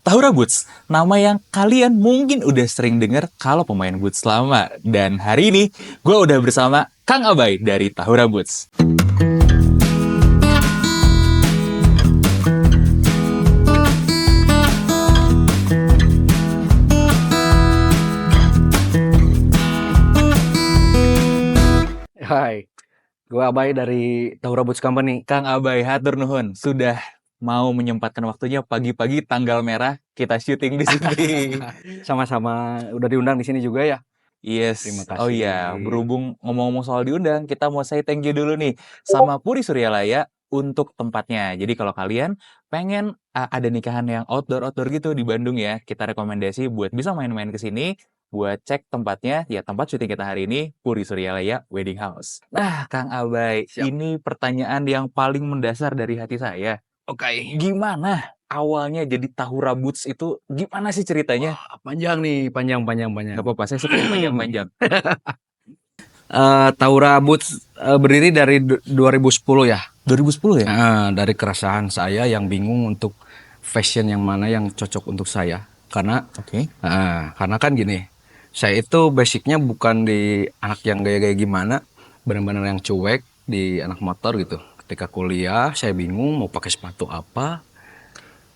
Tahura Boots, nama yang kalian mungkin udah sering dengar kalau pemain Boots lama. Dan hari ini gue udah bersama Kang Abai dari Tahura Boots. Hai, gue Abai dari Tahura Boots Company. Kang Abai, hatur nuhun, sudah mau menyempatkan waktunya pagi-pagi tanggal merah kita syuting di sini. Sama-sama udah diundang di sini juga ya. Yes, Terima oh kasih. iya, berhubung ngomong-ngomong soal diundang, kita mau say thank you dulu nih sama Puri Suryalaya untuk tempatnya. Jadi kalau kalian pengen ada nikahan yang outdoor-outdoor gitu di Bandung ya, kita rekomendasi buat bisa main-main ke sini, buat cek tempatnya, ya tempat syuting kita hari ini, Puri Suryalaya Wedding House. Nah, Kang Abai, Siap. ini pertanyaan yang paling mendasar dari hati saya. Oke. Gimana awalnya jadi Tahura Boots itu, gimana sih ceritanya? Wah, panjang nih, panjang. Gak apa-apa, saya suka yang panjang-panjang. Tahura Boots berdiri dari 2010 ya. 2010 ya? Dari keresahan saya yang bingung untuk fashion yang mana yang cocok untuk saya. Karena Oke. karena kan gini, saya itu basicnya bukan di anak yang gaya-gaya gimana, benar-benar yang cuek di anak motor gitu. Ketika kuliah saya bingung mau pakai sepatu apa,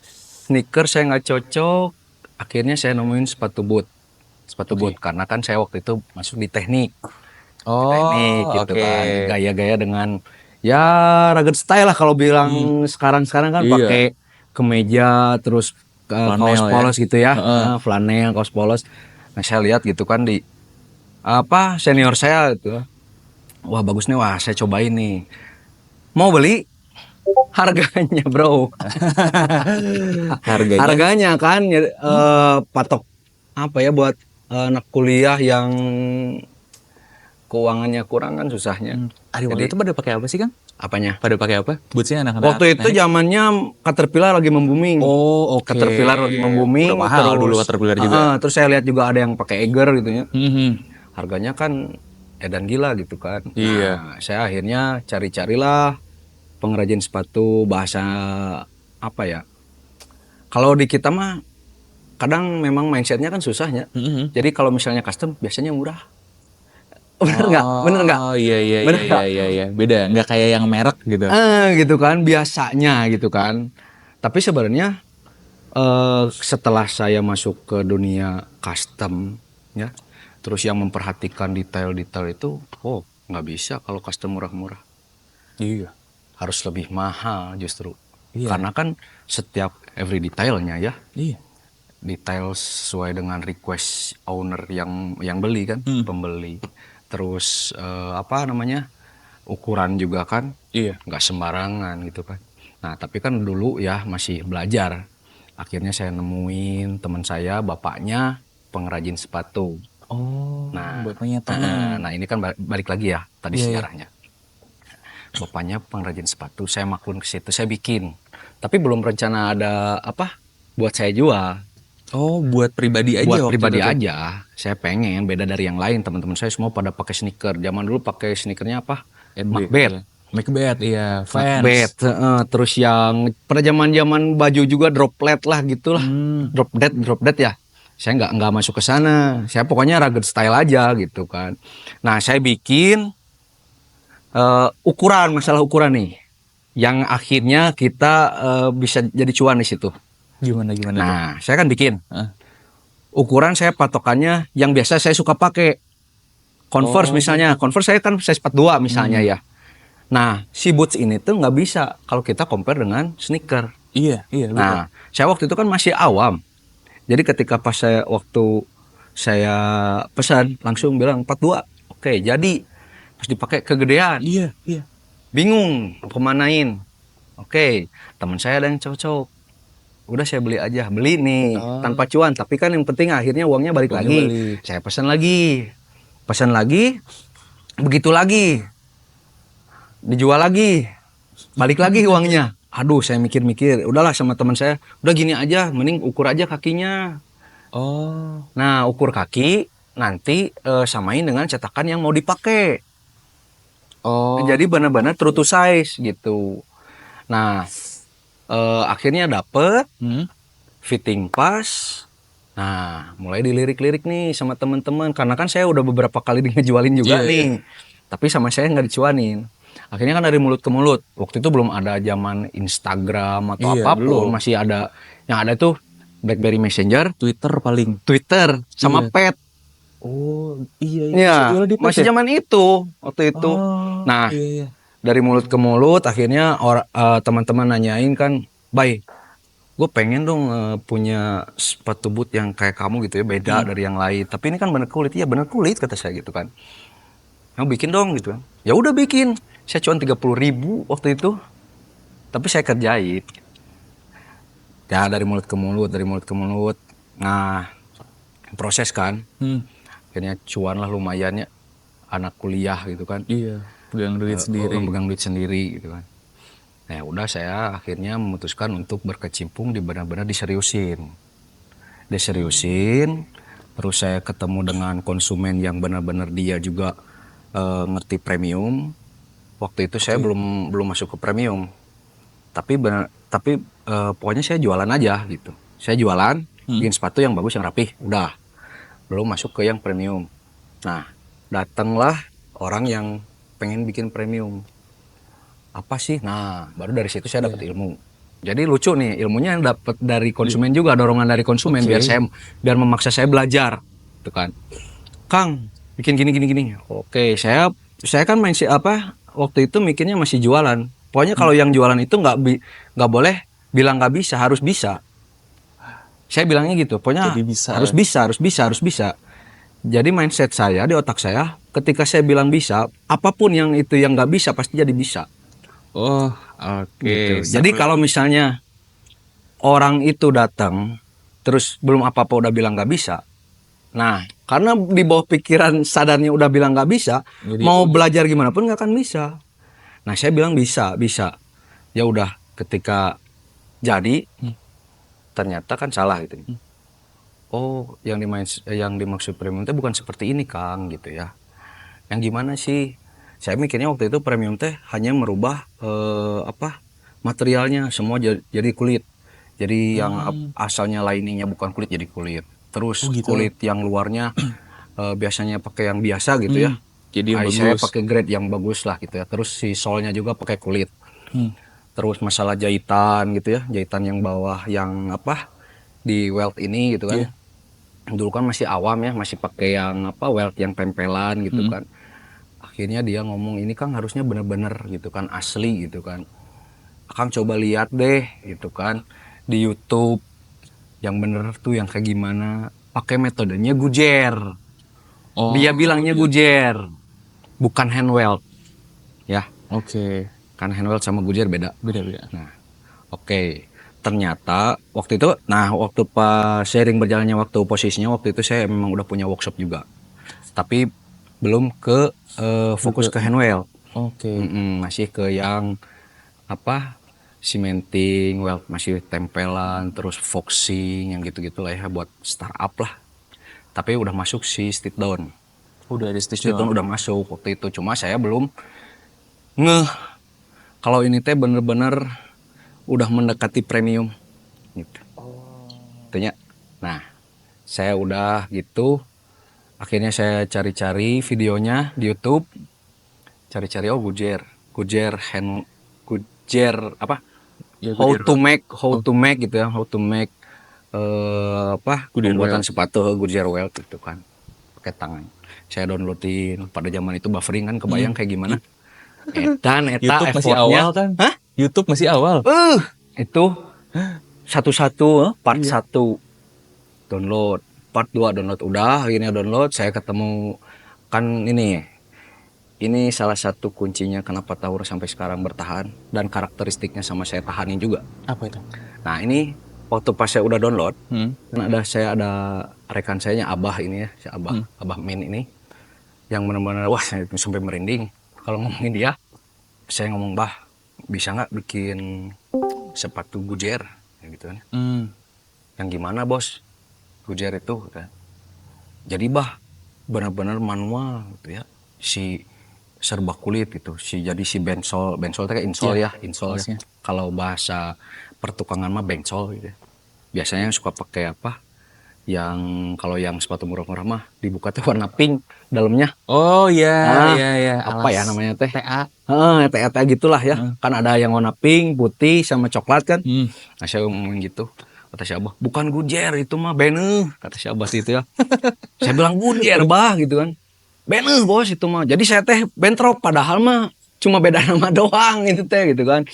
sneaker saya nggak cocok, akhirnya saya nemuin sepatu boot. Sepatu boot karena kan saya waktu itu masuk di teknik gitu oke. kan, gaya-gaya dengan ya rugged style lah kalau bilang sekarang kan Iya. pakai kemeja terus kaos Flanel ya. polos gitu ya, Heeh. flanel, kaos polos. Nah saya lihat gitu kan di apa senior saya gitu, wah bagus nih, wah saya cobain nih, mau beli, harganya bro, Harganya? harganya kan patok apa ya buat anak kuliah yang keuangannya kurang kan susahnya. Waktu Jadi itu pada pakai apa sih, Kang? apanya? Pada pakai apa? Bootsnya anak-anak. Waktu itu zamannya Caterpillar lagi membuming. Oh, oke. Caterpillar lagi membuming. Udah mahal dulu Caterpillar juga. Terus saya lihat juga ada yang pakai Eiger gitu ya. Mhm. Harganya kan edan gila gitu kan. Iya. Nah, saya akhirnya cari-carilah pengrajin sepatu bahasa apa ya. Kalau di kita mah kadang memang mindsetnya kan susahnya. Mhm. Jadi kalau misalnya custom biasanya murah. Bener nggak? Bener nggak? Oh, iya, iya, Bener iya, nggak? iya, iya. Beda, nggak kayak yang merek gitu. Gitu kan biasanya gitu kan. Tapi sebenarnya setelah saya masuk ke dunia custom ya, terus yang memperhatikan detail-detail itu, oh nggak bisa kalau custom murah-murah, Iya. harus lebih mahal justru. Iya. Karena kan setiap every detailnya ya, Iya. detail sesuai dengan request owner yang beli kan, pembeli. Terus apa namanya, ukuran juga kan, Iya. nggak sembarangan gitu kan. Nah tapi kan dulu ya masih belajar. Akhirnya saya nemuin teman saya, bapaknya pengrajin sepatu. Oh, Nah, bapaknya tahu. nah ini kan balik lagi ya tadi Iya, iya. sejarahnya. Bapaknya pengrajin sepatu, saya maklun ke situ, saya bikin. Tapi belum rencana ada apa buat saya jual. Oh, buat pribadi aja Buat waktu pribadi itu tuh? aja. Saya pengen beda dari yang lain. Teman-teman saya semua pada pakai sneaker. Zaman dulu pakai sneakernya apa? Macbeth. Macbeth, iya. Vans. Macbeth, terus yang pada zaman baju juga droplet lah gitulah, drop dead ya. Saya nggak masuk ke sana. Saya pokoknya rugged style aja gitu kan. Nah saya bikin masalah ukuran nih, yang akhirnya kita bisa jadi cuan di situ. Gimana tuh? Nah saya kan bikin Hah? ukuran, saya patokannya yang biasa saya suka pakai. Converse misalnya, Converse saya kan size 42 misalnya ya. Nah, si boots ini tuh nggak bisa kalau kita compare dengan sneaker. Iya, iya, betul. Nah, saya waktu itu kan masih awam. Jadi ketika pas waktu saya pesan langsung bilang 42. Oke, jadi pas dipakai kegedean. Iya, iya. Bingung mau kemanain. Oke, teman saya ada yang cocok. Udah saya beli aja. Beli nih tanpa cuan, tapi kan yang penting akhirnya uangnya balik Uangnya lagi. balik. Saya pesan lagi. Pesan lagi. Begitu lagi. Dijual lagi, balik lagi uangnya. Aduh, saya mikir-mikir, udahlah sama teman saya, udah gini aja, mending ukur aja kakinya. Oh, Nah, ukur kaki nanti samain dengan cetakan yang mau dipakai. oh. Jadi benar-benar true to size gitu. Nah, akhirnya dapet, fitting pas. Nah, mulai dilirik-lirik nih sama teman-teman karena kan saya udah beberapa kali ngejualin juga nih. Tapi sama saya nggak dicuanin. Akhirnya kan dari mulut ke mulut. Waktu itu belum ada zaman Instagram atau Iya, apapun, belum. masih ada yang ada tuh BlackBerry Messenger, Twitter paling. Twitter, sama Iya. Pet. Oh, iya, Ya, jual di pet masih ya? zaman itu waktu itu. Oh, Nah, iya, iya. dari mulut ke mulut akhirnya teman-teman nanyain kan, "Bay, gue pengen dong punya sepatu boot yang kayak kamu gitu ya, beda dari yang lain. Tapi ini kan bener kulit." "Iya bener kulit," kata saya gitu kan. "Mau bikin dong," gitu kan. Ya udah bikin. Saya cuma 30.000 waktu itu. Tapi saya kerjain. Ya dari mulut ke mulut, dari mulut ke mulut. Nah, proses kan. Akhirnya cuan lah lumayan ya. Anak kuliah gitu kan. Iya, pegang duit sendiri. Megang duit sendiri gitu kan. Nah udah saya akhirnya memutuskan untuk berkecimpung di benar-benar diseriusin. Terus saya ketemu dengan konsumen yang benar-benar dia juga ngerti premium. Waktu itu saya belum masuk ke premium, tapi pokoknya saya jualan aja gitu. Saya jualan, bikin sepatu yang bagus, yang rapih, udah. Belum masuk ke yang premium. Nah, datanglah orang yang pengen bikin premium. Apa sih? Nah, baru dari situ saya dapat ilmu. Jadi lucu nih, ilmunya yang dapat dari konsumen juga, dorongan dari konsumen biar memaksa saya belajar, gitu kan. "Kang, bikin gini gini gini." Oke, saya kan masih waktu itu mikirnya masih jualan. Pokoknya kalau yang jualan itu nggak boleh bilang nggak bisa, harus bisa. Saya bilangnya gitu. Pokoknya Jadi bisa. harus bisa. Jadi mindset saya di otak saya, ketika saya bilang bisa, apapun yang itu yang nggak bisa pasti jadi bisa. Oh, oke. Gitu. Jadi kalau misalnya orang itu datang terus belum apa-apa udah bilang nggak bisa. Nah, karena di bawah pikiran sadarnya udah bilang nggak bisa, Jadi, mau belajar gimana pun nggak akan bisa. Nah, saya bilang bisa. Ya udah, ketika jadi ternyata kan salah gitu. Oh, yang dimaksud premium teh bukan seperti ini, Kang, gitu ya. Yang gimana sih? Saya mikirnya waktu itu premium teh hanya merubah materialnya semua jadi kulit. Jadi yang asalnya liningnya bukan kulit jadi kulit. Terus kulit yang luarnya biasanya pakai yang biasa gitu ya. jadi yang Saya bagus. pakai grade yang bagus lah gitu ya. Terus si solnya juga pakai kulit. Terus masalah jahitan gitu ya, jahitan yang bawah yang di welt ini gitu kan. Dulu kan masih awam ya, masih pakai yang welt yang tempelan gitu kan. Akhirnya dia ngomong, "Ini Kang harusnya bener-bener gitu kan, asli gitu kan. Kang coba lihat deh gitu kan di YouTube yang bener tuh yang kayak gimana, pakai metodenya gujer." Oh, Dia bilangnya gujer, bukan hand weld ya. oke. Kan hand weld sama gujer beda. Beda-beda. Nah, oke. Ternyata waktu itu, waktu pas sharing berjalannya waktu posisinya waktu itu saya memang udah punya workshop juga. Tapi belum ke fokus ke hand weld. Oke. Masih ke yang cementing, weld masih tempelan, terus foxing yang gitu-gitu lah ya buat startup lah. Tapi udah masuk si stitch down. Udah ada stitch Stitch down down. udah masuk waktu itu. Cuma saya belum ngeh kalau ini teh bener-bener udah mendekati premium gitu. Tanya. Nah, saya udah gitu. Akhirnya saya cari-cari videonya di YouTube. Cari-cari gujer Ya, how gujer. to make gitu ya, how to make pembuatan sepatu gujer weld gitu kan. Pakai tangan. Saya downloadin. Pada zaman itu buffering kan, kebayang kayak gimana. Eta YouTube masih effortnya. awal kan? Hah? YouTube masih awal. Itu satu-satu part 1 download, part 2 download, udah akhirnya download. Saya ketemu kan ini salah satu kuncinya kenapa Taur sampai sekarang bertahan dan karakteristiknya sama saya tahanin juga. Apa itu? Nah, ini waktu pas saya udah download, kan saya ada rekan saya Abah ini ya, si Abah Min ini yang benar-benar wah saya sampai merinding kalau ngomongin dia. Saya ngomong, "Bah, bisa nggak bikin sepatu gujer gitu kan?" "Yang gimana, Bos? Gujer itu kan." "Jadi, Bah, benar-benar manual gitu ya. Si serba kulit gitu. Jadi si bensol itu kayak insol ya, insol ya. Kalau bahasa pertukangan mah bensol gitu. biasanya suka pakai apa, yang kalau yang sepatu murah-murah mah dibuka tuh warna pink dalamnya. Oh ya, Ah, ya, ya, apa ya alas namanya teh? TA. Teh gitulah ya. Heeh. Kan ada yang warna pink, putih, sama coklat kan. Hmm. Nah, saya ngomongin gitu. Kata si Abah, bukan Gujer itu mah Beneh. Kata si Abah itu ya. Saya bilang Gujer bah gitu kan. Beneh bos itu mah. Jadi saya teh bentrok padahal mah cuma beda nama doang itu teh gitu kan.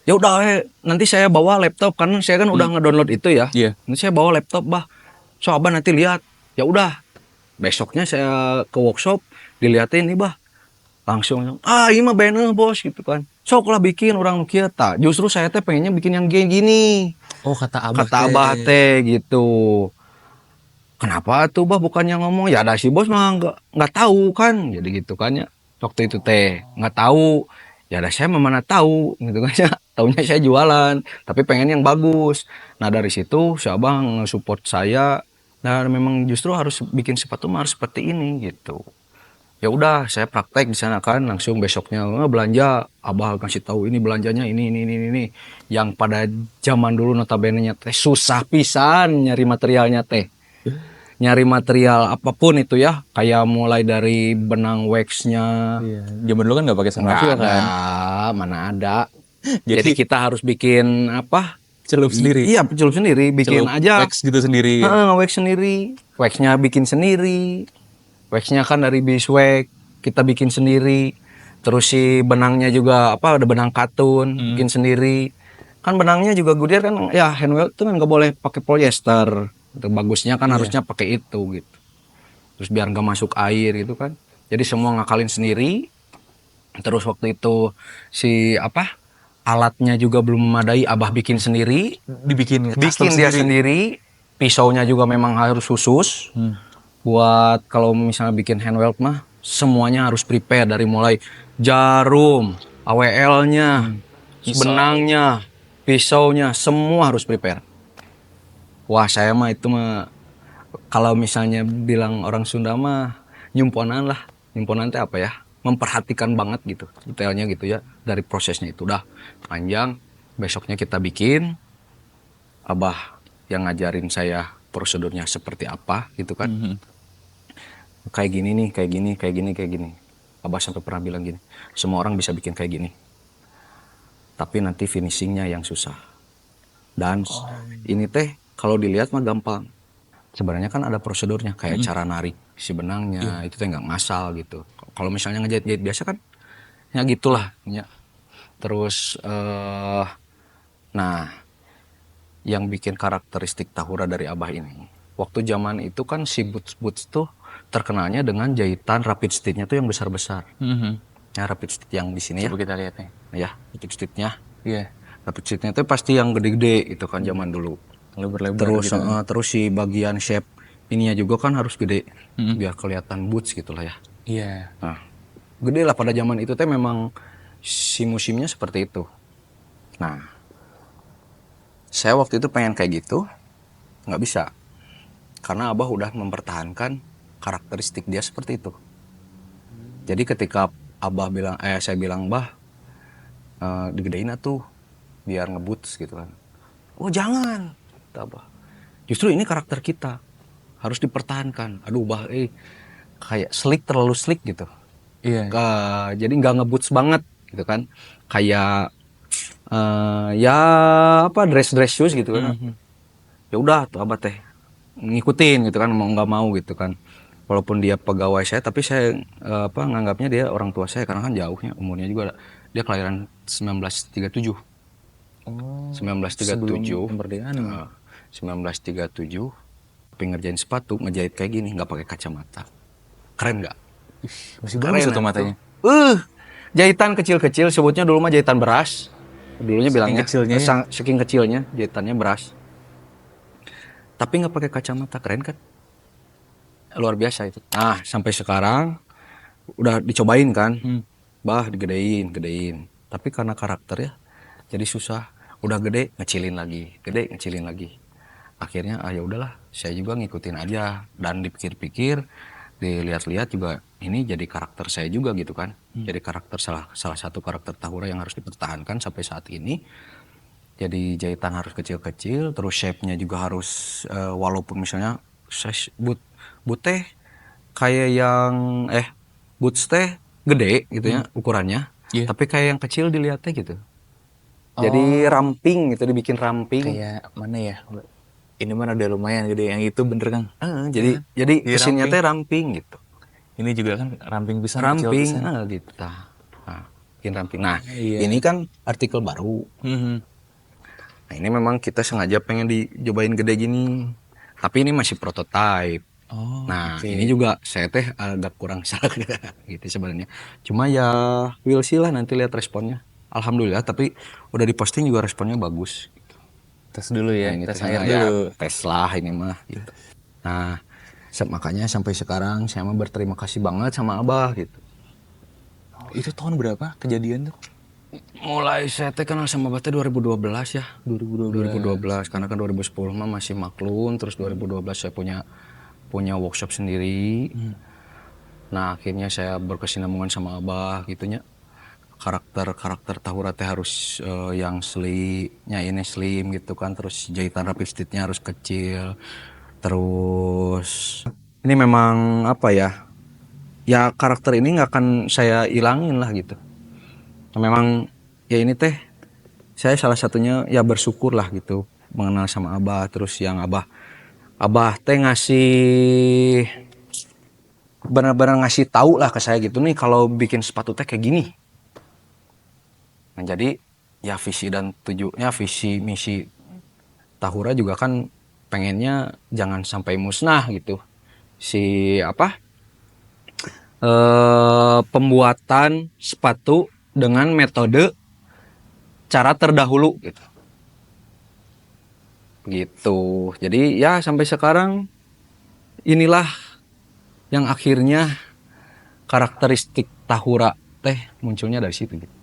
Ya udah nanti saya bawa laptop kan saya kan udah ngedownload itu ya. Iya. Nanti saya bawa laptop bah. So Abah nanti lihat. Ya udah. Besoknya saya ke workshop dilihatin nih bah. Langsung ini mah banner bos gitu kan. Sok lah bikin orang kia tak. Justru saya teh pengennya bikin yang gini. Oh, kata Abah Kata teh. Abah teh gitu. Kenapa tuh bah bukannya ngomong ya ada si bos mah nggak tahu kan. Jadi gitu kan ya. Waktu itu teh nggak tahu. Ya ada saya mana tahu gitu kan ya. Taunya saya jualan, tapi pengen yang bagus. Nah dari situ si Abah nge-support saya. Dan memang justru harus bikin sepatu mah harus seperti ini gitu. Ya udah saya praktek di sana kan langsung besoknya belanja Abah kasih tahu ini belanjanya ini yang pada zaman dulu notabene nya teh susah pisan nyari materialnya teh, nyari material apapun itu ya kayak mulai dari benang waxnya Iya. Zaman dulu kan nggak pakai nggak Sunrafil ada, kan. mana ada. Jadi Jadi kita harus bikin apa, celup sendiri. iya celup sendiri bikin Celup aja. wax gitu sendiri. Wax sendiri, waxnya bikin sendiri. Waxnya kan dari beeswax, kita bikin sendiri. Terus si benangnya juga apa ada benang katun, bikin sendiri. Kan benangnya juga Goodyear kan ya handweld itu kan nggak boleh pakai polyester. Itu bagusnya kan Iya. harusnya pakai itu gitu. Terus biar nggak masuk air gitu kan. Jadi semua ngakalin sendiri. Terus waktu itu si apa alatnya juga belum memadai, Abah bikin sendiri. Dibikin custom Bikin dia sendiri. sendiri. Pisaunya juga memang harus khusus. Buat kalau misalnya bikin handweld mah semuanya harus prepare dari mulai jarum, AWL-nya, benangnya, pisaunya, semua harus prepare. Wah saya mah itu mah kalau misalnya bilang orang Sunda mah nyumponan lah. Nyumponan teh apa ya? Memperhatikan banget gitu detailnya gitu ya dari prosesnya itu udah panjang. Besoknya kita bikin, Abah yang ngajarin saya prosedurnya seperti apa gitu kan. Kayak gini nih, kayak gini, kayak gini, kayak gini. Abah sampai pernah bilang gini, semua orang bisa bikin kayak gini. Tapi nanti finishingnya yang susah. Dan ini teh kalau dilihat mah gampang. Sebenarnya kan ada prosedurnya, kayak cara narik si benangnya, itu teh nggak ngasal gitu. Kalau misalnya ngejahit-jahit biasa kan, ya gitulah. Ya. Terus, nah, yang bikin karakteristik Tahura dari Abah ini, waktu zaman itu kan si boots-boots tuh terkenalnya dengan jahitan rapid stitch-nya tuh yang besar-besar. Ya rapid stitch yang di sini Coba ya. kita lihat nih. Ya, rapid stitch-nya. Iya. Rapid stitch-nya tuh pasti yang gede-gede itu kan zaman dulu. Lebar-lebar Terus gitu. terus si bagian shape ininya juga kan harus gede biar kelihatan boots gitu lah ya. Iya. Nah, gede lah pada zaman itu teh memang si musimnya seperti itu. Nah, saya waktu itu pengen kayak gitu, nggak bisa. Karena Abah udah mempertahankan karakteristik dia seperti itu. Jadi ketika saya bilang, Bah, digedein atuh, biar ngeboots gitu kan. Oh jangan, kata Abah. Justru ini karakter kita, harus dipertahankan. Aduh Bah, kayak terlalu slick gitu. Iya. Jadi nggak ngeboots banget gitu kan. Kayak ya apa dress shoes gitu kan. Ya udah tuh Abah teh ngikutin gitu kan, mau nggak mau gitu kan. Walaupun dia pegawai saya, tapi saya nganggapnya dia orang tua saya karena kan jauhnya umurnya juga. Dia kelahiran 1937. Oh, 1937. sebelum kemerdekaan. 1937. Tapi ngerjain sepatu, ngejahit kayak gini, nggak pakai kacamata. Keren nggak? Masih bagus tuh Keren matanya. Jahitan kecil-kecil, sebutnya dulu mah jahitan beras. Dulunya Saking bilangnya kecilnya ya? saking kecilnya jahitannya beras. Tapi nggak pakai kacamata, keren kan? Luar biasa itu. Nah, sampai sekarang udah dicobain kan, Bah gedein. Tapi karena karakter ya, jadi susah. Udah gede ngecilin lagi. Akhirnya ya udahlah, saya juga ngikutin aja. Dan dipikir-pikir, dilihat-lihat juga ini jadi karakter saya juga gitu kan. Jadi karakter salah satu karakter Tahura yang harus dipertahankan sampai saat ini. Jadi jahitan harus kecil-kecil, terus shape-nya juga harus walaupun misalnya size boot teh kayak yang boots teh gede gitu ya ukurannya, Iya. tapi kayak yang kecil dilihatnya gitu. Oh, Jadi ramping gitu, dibikin ramping. kayak mana ya? Ini mana udah lumayan gede, yang itu bener Kang. Jadi Iya, kesinnya ramping. teh ramping gitu. Ini juga kan ramping pisan, kecil Ramping, pisan. gitu. Nah, bikin ramping. Nah, Iya. ini kan artikel baru. Mhm. Nah, ini memang kita sengaja pengen dicobain gede gini. Tapi ini masih prototype. Oh, Nah, oke. ini juga saya teh agak kurang salah gitu sebenarnya. Cuma ya we'll see lah, nanti lihat responnya. Alhamdulillah, tapi udah diposting juga responnya bagus. Tes dulu Nah, ya, ini tes teh air ya dulu. tes lah ini mah gitu. Nah, makanya sampai sekarang saya mah berterima kasih banget sama Abah gitu. Itu tahun berapa kejadian tuh? Mulai saya teh kenal sama Abah teh 2012 ya. 2012. 2012 karena kan 2010 mah masih maklum, terus 2012 saya punya workshop sendiri. Nah, akhirnya saya berkesinambungan sama Abah gitunya. Karakter Tahura teh harus yang ini slim gitu kan, terus jahitan rapid stitch-nya harus kecil. Terus ini memang apa ya? Ya karakter ini nggak akan saya ilangin lah gitu. Memang ya ini teh saya salah satunya ya bersyukur lah gitu mengenal sama Abah, terus yang Abah teh ngasih benar-benar ngasih tahu lah ke saya gitu nih kalau bikin sepatu teh kayak gini. Nah, jadi ya visi misi Tahura juga kan pengennya jangan sampai musnah gitu. Si pembuatan sepatu dengan metode cara terdahulu gitu. Gitu. Jadi ya sampai sekarang inilah yang akhirnya karakteristik Tahura teh munculnya dari situ gitu.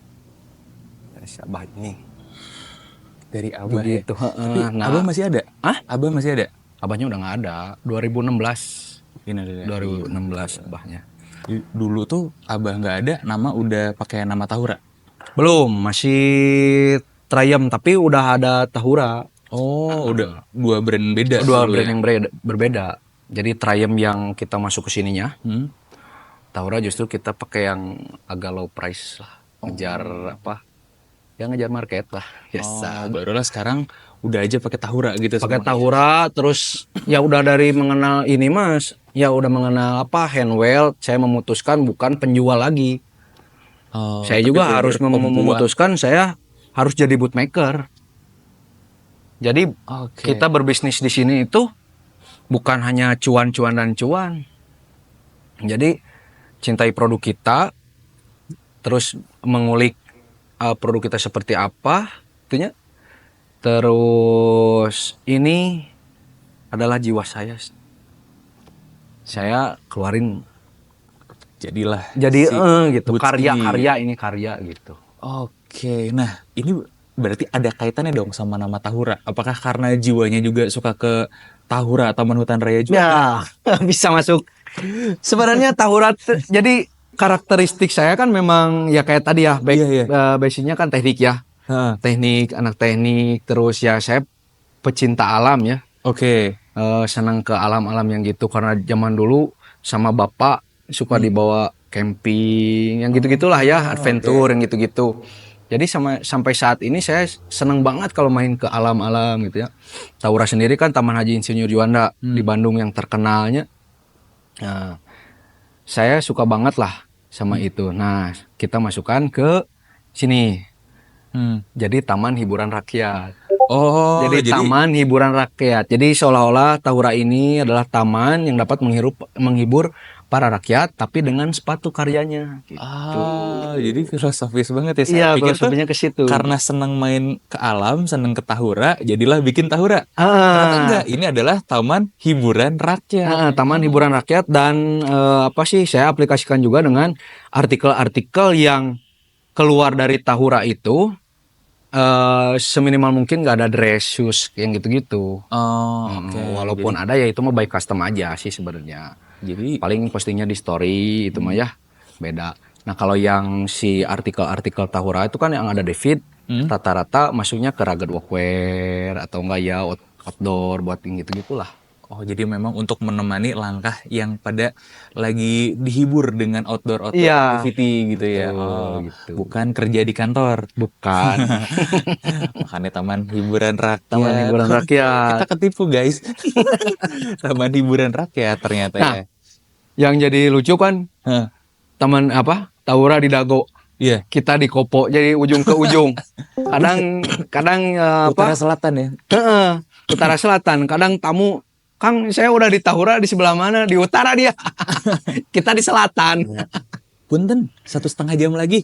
Dari si Abah ini. Dari Abah ya. Begitu. Tapi Nah, Abah masih ada? Abah masih ada? Abahnya udah nggak ada. 2016. Ini 2016 Abahnya. Dulu tuh Abah nggak ada, nama udah pakai nama Tahura. Belum, masih Triumph tapi udah ada Tahura. Oh, udah dua brand beda Dua dulu brand ya. yang berbeda. Jadi Triumph yang kita masuk ke sininya, Tahura justru kita pakai yang agak low price lah. Ngejar Ya ngejar market lah. Oh, barulah sekarang udah aja pakai Tahura gitu Pakai semuanya. Tahura, terus ya udah dari mengenal ini Mas, ya udah mengenal handweld, saya memutuskan bukan penjual lagi. Oh, Saya tapi juga bener-bener harus pembuat. memutuskan saya harus jadi bootmaker. Jadi Oke. kita berbisnis di sini itu bukan hanya cuan-cuan dan cuan. Jadi cintai produk kita, terus mengulik produk kita seperti apa, itunya. Terus ini adalah jiwa saya. Saya keluarin Jadilah jadi si gitu, Boots ini. karya gitu. Oke, nah ini berarti ada kaitannya dong sama nama Tahura. Apakah karena jiwanya juga suka ke Tahura, Taman Hutan Raya juga? Ya, bisa masuk. Sebenarnya Tahura jadi karakteristik saya kan memang ya kayak tadi ya, Iya, iya. basicnya kan teknik ya. Heeh. Teknik, anak teknik, terus ya saya pecinta alam ya. Oke. Senang ke alam-alam yang gitu karena zaman dulu sama bapak suka dibawa camping yang gitu-gitulah ya, adventure yang gitu-gitu. Jadi sampai saat ini saya senang banget kalau main ke alam-alam gitu ya. Tahura sendiri kan Taman Haji Insinyur Juanda di Bandung yang terkenalnya. Nah, saya suka banget lah sama itu. Nah, kita masukkan ke sini. Jadi Taman Hiburan Rakyat. Oh, Jadi taman hiburan rakyat. Jadi seolah-olah Tahura ini adalah taman yang dapat menghibur para rakyat, tapi dengan sepatu karyanya. Gitu. Jadi filosofis banget ya. Saya Iya, pikir tuh filosofinya ke situ. karena senang main ke alam, senang ke Tahura, jadilah bikin Tahura. Ternyata enggak, ini adalah taman hiburan rakyat. Taman hiburan rakyat dan saya aplikasikan juga dengan artikel-artikel yang keluar dari Tahura itu. Seminimal mungkin nggak ada dress shoes yang gitu-gitu. Oke. Walaupun ada ya itu mah by custom aja sih sebenarnya. Jadi Paling postingnya di story itu mah ya beda. Nah kalau yang si artikel-artikel Tahura itu kan yang ada David, rata-rata masuknya ke rugged workwear atau enggak ya outdoor buat gitu-gitulah. Oh, jadi memang untuk menemani langkah yang pada lagi dihibur dengan outdoor Iya, activity gitu ya. betul Oh, gitu. bukan kerja di kantor. Bukan. Makanya taman hiburan Taman rakyat. hiburan Oke, kita rakyat. ketipu guys. Taman hiburan rakyat ternyata Nah, ya. yang jadi lucu kan Hah, taman apa? Taura di Dago. iya, Kita di Kopo jadi ujung ke ujung. buset, Kadang kadang utara apa? selatan ya. Heeh, utara selatan. Kadang tamu, Kang, saya udah di Tahura di sebelah mana? Di utara dia. Kita di selatan. Punten, 1,5 jam lagi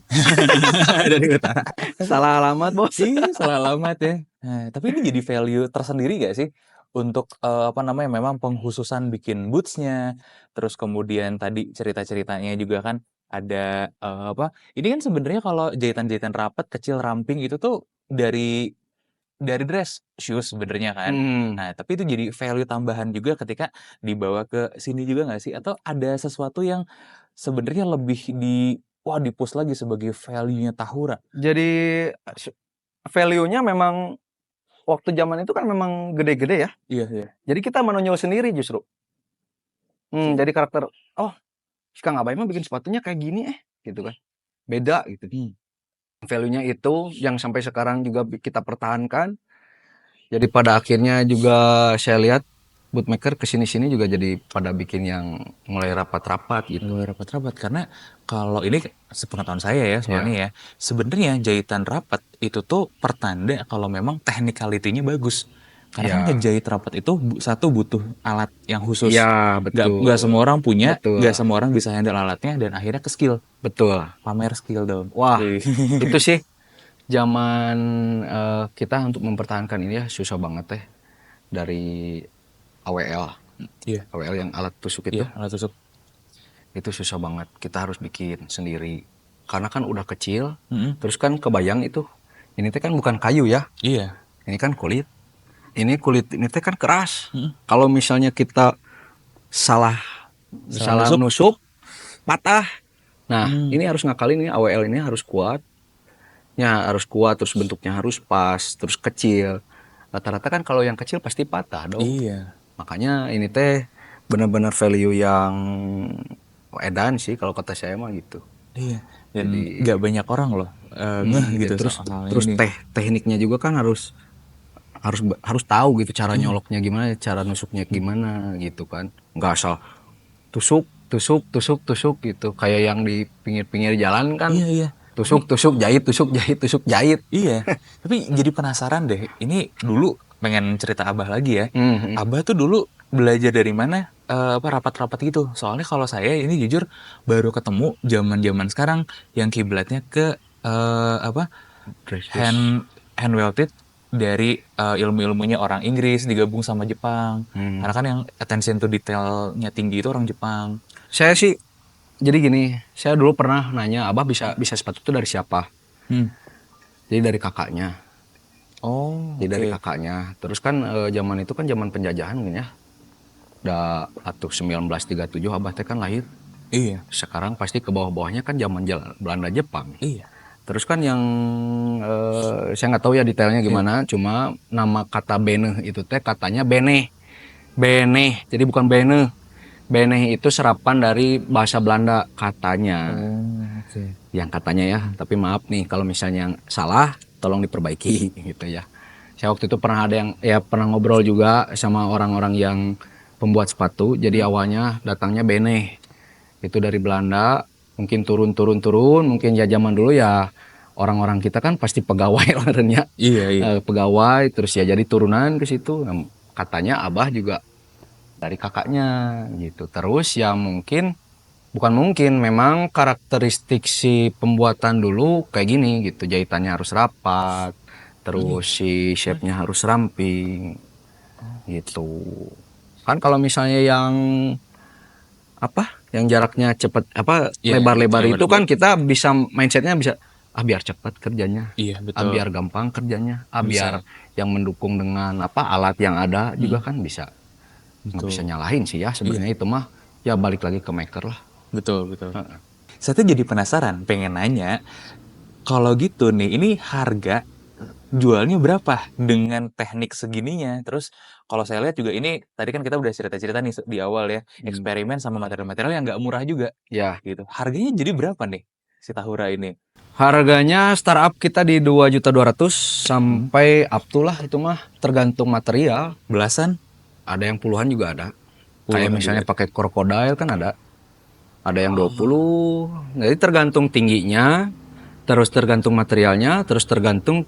dari utara. Salah alamat, Bos. Iya, salah alamat ya. Nah, tapi ini jadi value tersendiri gak sih? Untuk, apa namanya, memang pengkhususan bikin boots-nya, terus kemudian tadi cerita-ceritanya juga kan ada, apa, ini kan sebenarnya kalau jahitan-jahitan rapet, kecil, ramping itu tuh dari dress shoes sebenarnya kan. Hmm. Nah, tapi itu jadi value tambahan juga ketika dibawa ke sini juga nggak sih? Atau ada sesuatu yang sebenarnya lebih wah di-push lagi sebagai value-nya Tahura? Jadi value-nya memang waktu zaman itu kan memang gede-gede ya. Iya iya. Jadi kita menonjol sendiri justru. Jadi karakter, oh, si Kang Abai mah bikin sepatunya kayak gini gitu kan. Beda gitu. Value-nya itu yang sampai sekarang juga kita pertahankan. Jadi pada akhirnya juga saya lihat bootmaker kesini-sini juga jadi pada bikin yang mulai rapat-rapat gitu. Mulai rapat-rapat karena kalau ini sepengetahuan saya ya soalnya ya, sebenarnya jahitan rapat itu tuh pertanda kalau memang technicality-nya bagus. Karena kan Ya, ngejahit rapat itu satu butuh alat yang khusus. ya Nggak semua betul, orang punya, betul, nggak semua orang bisa handle alatnya dan akhirnya ke skill. betul. Pamer skill dong. Wah, Wih. itu sih zaman kita untuk mempertahankan ini ya susah banget dari AWL, Iya, AWL yang alat tusuk iya alat tusuk. itu susah banget. Kita harus bikin sendiri. Karena kan udah kecil, Mm-mm. terus kan kebayang itu. Ini teh kan bukan kayu ya, Iya. ini kan kulit. Ini kulit ini teh kan keras. Mm-mm. Kalau misalnya kita salah Salah salah nusuk. nusuk, patah. Nah, Hmm. ini harus ngakalin ini AWL ini harus kuat. Ya, harus kuat, terus bentuknya harus pas, terus kecil. Rata-rata kan kalau yang kecil pasti patah dong. Iya. Makanya ini teh benar-benar value yang edan sih kalau kata saya mah gitu. Iya. Dan Jadi nggak banyak orang loh ngeh gitu terus soal terus ini. tekniknya juga kan harus harus harus tahu gitu cara Iya. nyoloknya gimana, cara nusuknya gimana gitu kan. Nggak asal tusuk, tusuk, tusuk, tusuk gitu. Kayak yang di pinggir-pinggir jalan kan Iya, iya. tusuk, tusuk, jahit, tusuk, jahit, tusuk, jahit. Iya. Tapi jadi penasaran deh. Ini dulu pengen cerita Abah lagi ya. Abah tuh dulu belajar dari mana apa rapat-rapat gitu. Soalnya kalau saya ini jujur baru ketemu zaman-zaman sekarang yang kiblatnya ke apa hand welted dari ilmu-ilmunya orang Inggris digabung sama Jepang. Karena kan yang attention to detailnya tinggi itu orang Jepang. Saya sih jadi gini, saya dulu pernah nanya, Abah bisa sepatu itu dari siapa? Hmm. Jadi dari kakaknya. Oh, Jadi dari oke. kakaknya. Terus kan zaman itu kan zaman penjajahan kan ya. Udah atuh 1937 Abah teh kan lahir. Iya. Sekarang pasti ke bawah-bawahnya kan zaman Belanda Jepang. Iya. Terus kan yang saya nggak tahu ya detailnya gimana, cuma nama kata beneh itu teh katanya beneh. Beneh. Jadi bukan beneh. Beneh itu serapan dari bahasa Belanda katanya. Oh, oke. Yang katanya ya, tapi maaf nih kalau misalnya yang salah tolong diperbaiki gitu ya. Saya waktu itu pernah ada yang ya pernah ngobrol juga sama orang-orang yang pembuat sepatu. Jadi awalnya datangnya beneh. Itu dari Belanda, mungkin turun, mungkin ya zaman dulu ya orang-orang kita kan pasti pegawai orangnya. Iya, iya. Pegawai terus ya jadi turunan ke situ. Nah, katanya Abah juga dari kakaknya gitu. Terus ya bukan mungkin, memang karakteristik si pembuatan dulu kayak gini gitu. Jahitannya harus rapat, terus si shape-nya harus ramping gitu. Kan kalau misalnya yang yang jaraknya cepat Iya, lebar-lebar itu lebar-lebar. kan kita bisa mindsetnya bisa biar cepat kerjanya, Iya, betul. biar gampang kerjanya, Bisa. biar yang mendukung dengan alat yang ada juga kan bisa. Nggak Betul. bisa nyalahin sih ya sebenarnya itu mah ya balik lagi ke maker lah. Betul, betul. Saya tuh jadi penasaran, pengen nanya, kalau gitu nih, ini harga jualnya berapa dengan teknik segininya? Terus kalau saya lihat juga ini tadi kan kita udah cerita-cerita nih di awal ya, eksperimen sama material-material yang nggak murah juga Ya, gitu. Harganya jadi berapa nih si Tahura ini? harganya startup kita di 2.200.000 sampai up to lah, itu mah tergantung material. Belasan? Ada yang puluhan juga ada. Kayak Puluhan misalnya juga. pakai krokodil kan ada. Ada yang Oh. 20. Jadi tergantung tingginya, terus tergantung materialnya, terus tergantung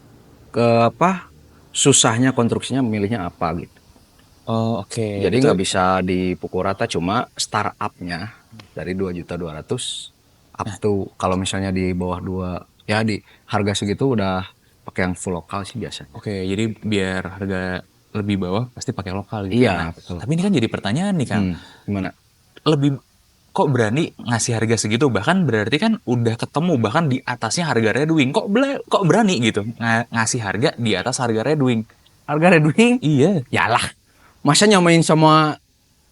ke apa susahnya konstruksinya, milihnya apa gitu. Oh, oke. Jadi Itu nggak bisa dipukul rata, cuma startupnya dari 2.200.000 up to kalau misalnya di bawah 2 ya di harga segitu udah pakai yang full lokal sih biasanya. oke, jadi biar harga lebih bawah pasti pakai lokal gitu ya. Iya, Nah, betul. tapi ini kan jadi pertanyaan nih Kang. Gimana? Lebih kok berani ngasih harga segitu? Bahkan berarti kan udah ketemu bahkan di atasnya harga Red Wing. Kok berani gitu ngasih harga di atas harga Red Wing? Harga Red Wing? Iya. Yalah, masa nyamain sama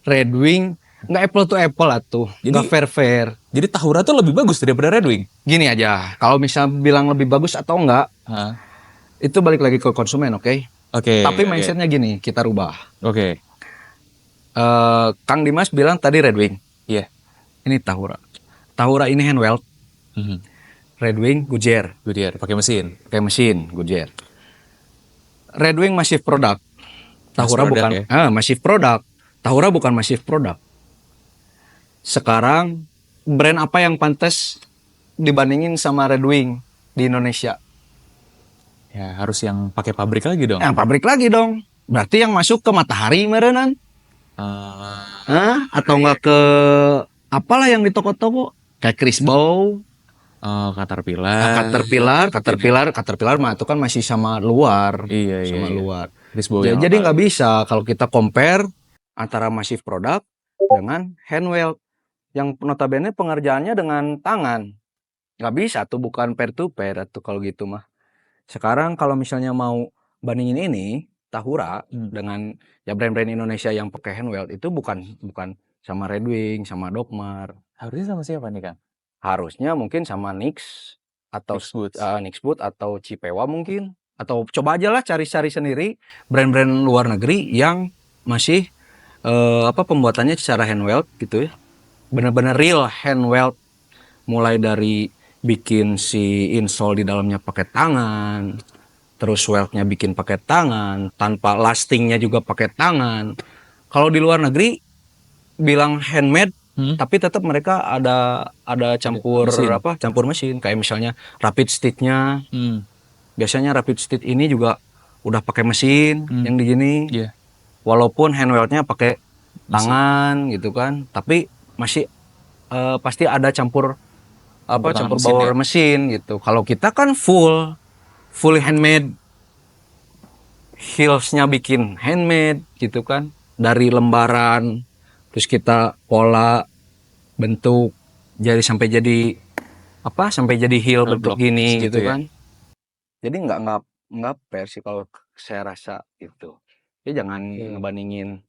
Red Wing? Nggak apple to apple atuh, nggak Jadi fair. jadi Tahura tuh lebih bagus daripada Red Wing. Gini aja, kalau misal bilang lebih bagus atau enggak, Hah? itu balik lagi ke konsumen, oke? Oke. Tapi Oke. mindsetnya gini, kita rubah. Oke. Kang Dimas bilang tadi Red Wing, Iya. ini Tahura. Tahura ini handweld, Mhm. Red Wing Goodyear, Goodyear pakai mesin. pakai mesin Goodyear. Red Wing masif produk, Tahura produk bukan. ya? Masif produk, Tahura bukan masif produk. Sekarang brand apa yang pantas dibandingin sama Red Wing di Indonesia? Ya harus yang pakai pabrik lagi dong. Pabrik lagi dong. Berarti yang masuk ke Matahari merenan. Atau enggak ke apalah yang di toko-toko kayak Chris Bow, Caterpillar. Caterpillar mah itu kan masih sama luar, Iya, iya, sama iya. luar. Lisboa yang Jadi lokal. nggak bisa kalau kita compare antara masif produk dengan handweld yang notabene pengerjaannya dengan tangan. Nggak bisa tuh, bukan pair to pair atau kalau gitu mah. Sekarang kalau misalnya mau bandingin ini Tahura dengan ya brand-brand Indonesia yang pakai handweld itu bukan sama Red Wing, sama Dokmar. Harusnya sama siapa nih, Kang? Harusnya mungkin sama Nix atau Nix Boots. Nix Boot atau Cipewa mungkin. Atau coba aja lah cari-cari sendiri brand-brand luar negeri yang masih pembuatannya secara handweld gitu ya. Benar-benar real handweld, mulai dari bikin si insole di dalamnya pakai tangan, terus weldnya bikin pakai tangan, tanpa lastingnya juga pakai tangan. Kalau di luar negeri bilang handmade, tapi tetap mereka ada campur mesin. campur mesin. Kayak misalnya rapid stitch-nya, biasanya rapid stitch ini juga udah pakai mesin yang di gini. Iya. Walaupun handweldnya pakai tangan gitu kan, tapi masih pasti ada campur campur mesin bawah ya? mesin gitu. Kalau kita kan fully handmade, heelsnya bikin handmade gitu kan, dari lembaran, terus kita pola bentuk jadi sampai jadi heel bentuk gini gitu ya? kan. Jadi nggak fair sih kalau saya rasa itu. Ya jangan ngebandingin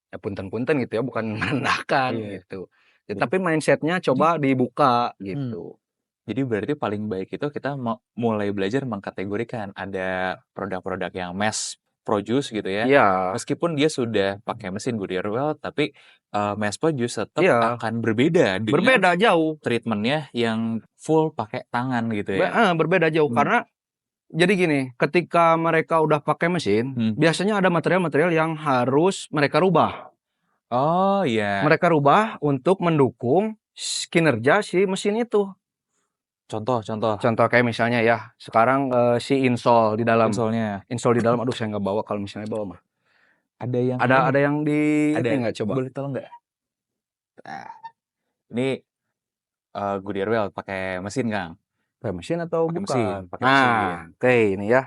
ya punten-punten gitu ya, bukan merendahkan gitu. Ya, tapi mindsetnya coba dibuka gitu. Jadi berarti paling baik itu kita mulai belajar mengkategorikan ada produk-produk yang mass produce gitu ya. Iya. Meskipun dia sudah pakai mesin Goodyear Weld, tapi mass produce tetap Iya. akan berbeda dengan Berbeda jauh. treatmentnya yang full pakai tangan gitu ya. Berbeda jauh karena jadi gini, ketika mereka udah pakai mesin, biasanya ada material-material yang harus mereka rubah. Oh iya. Mereka rubah untuk mendukung kinerja si mesin itu. Contoh. Contoh kayak misalnya ya, sekarang si insole di dalam. Insole-nya. Insole di dalam, aduh saya nggak bawa kalau misalnya bawa mah. Ada yang Ada yang di ada ini nggak coba? Boleh tolong nggak? Nah, ini Goodyear Weld pakai mesin, Kang. Pakai mesin atau Pakai bukan? mesin, pakai mesin, iya. Oke, ini ya.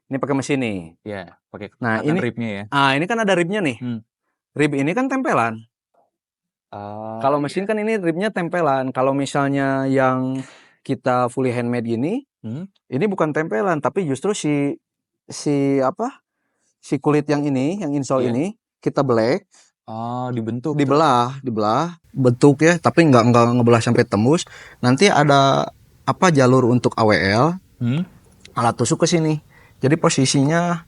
Ini pakai mesin nih. Iya, pakai Nah, kelihatan ini ribnya ya. ini kan ada ribnya nih. Rib ini kan tempelan. Kalau mesin kan ini ribnya tempelan. Kalau misalnya yang kita fully handmade gini, ini bukan tempelan, tapi justru si kulit yang ini, yang insole ini kita belek. Dibentuk. Dibelah, bentuk ya, tapi nggak ngebelah sampai tembus. Nanti ada jalur untuk AWL, alat tusuk ke sini. Jadi posisinya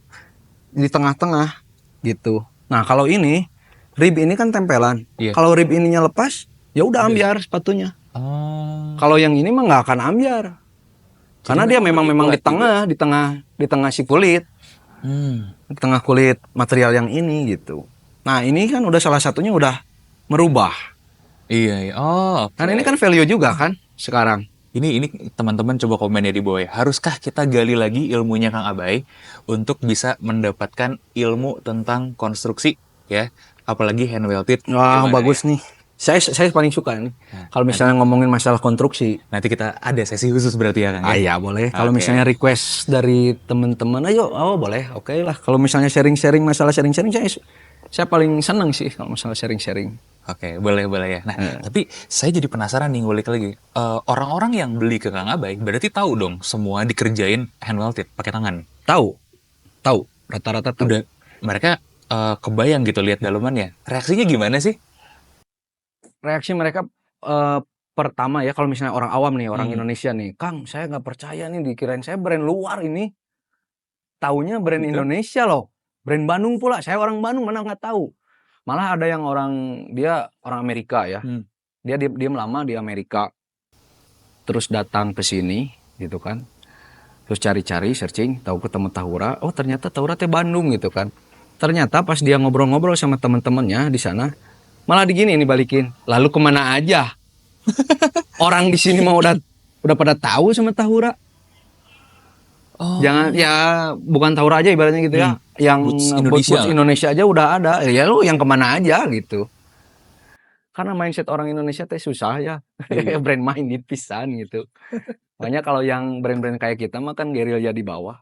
di tengah-tengah gitu. Nah, kalau ini rib ini kan tempelan. Iya. Kalau rib ininya lepas, ya udah Udah. ambiar sepatunya. Oh. Kalau yang ini mah nggak akan ambiar. Jadi Karena dia memang berikulat di tengah, di tengah si kulit, di tengah kulit material yang ini gitu. Nah, ini kan udah salah satunya udah merubah. Iya, iya. Oh, oke. Dan ini kan value juga kan sekarang. Ini teman-teman coba komen ya di bawah ya. Haruskah kita gali lagi ilmunya Kang Abai untuk bisa mendapatkan ilmu tentang konstruksi ya, apalagi hand welded. Wah, Gimana bagus ya? nih. Saya paling suka nih. Nah, Kalau misalnya ngomongin masalah konstruksi, nanti kita ada sesi khusus berarti ya Kang ya. iya boleh. Kalau Oke. misalnya request dari teman-teman, ayo, oh boleh, oke lah. Kalau misalnya sharing-sharing masalah sharing-sharing, saya paling seneng sih kalau masalah sharing-sharing. Oke, boleh boleh ya. Nah, tapi saya jadi penasaran nih ngulik lagi. Orang-orang yang beli ke Kang Abai berarti tahu dong semua dikerjain hand welded pakai tangan. Tahu, rata-rata tahu. Udah mereka kebayang gitu lihat dalemannya. Reaksinya gimana sih? Reaksi mereka pertama ya, kalau misalnya orang awam nih, orang Hmm. Indonesia nih, Kang, saya nggak percaya nih, dikirain saya brand luar ini. Taunya brand Gitu? Indonesia loh. Brand Bandung pula. Saya orang Bandung, mana nggak tahu. Malah ada yang dia orang Amerika ya. Hmm. Dia diem lama di Amerika. Terus datang ke sini gitu kan. Terus cari-cari, searching, tahu ketemu Tahura. Oh, ternyata Tahura teh Bandung gitu kan. Ternyata pas dia ngobrol-ngobrol sama teman-temannya di sana, malah digini nih balikin. Lalu kemana aja? Orang di sini mah udah pada tahu sama Tahura. Oh. Jangan ya, bukan Tahura aja ibaratnya gitu ya. Yang Boots Indonesia boots lah. Indonesia aja udah ada. Ya lu yang kemana aja gitu. Karena mindset orang Indonesia teh susah ya. Iya. Brand minded pisan gitu. Makanya kalau yang brand-brand kayak kita mah kan gerilya di bawah.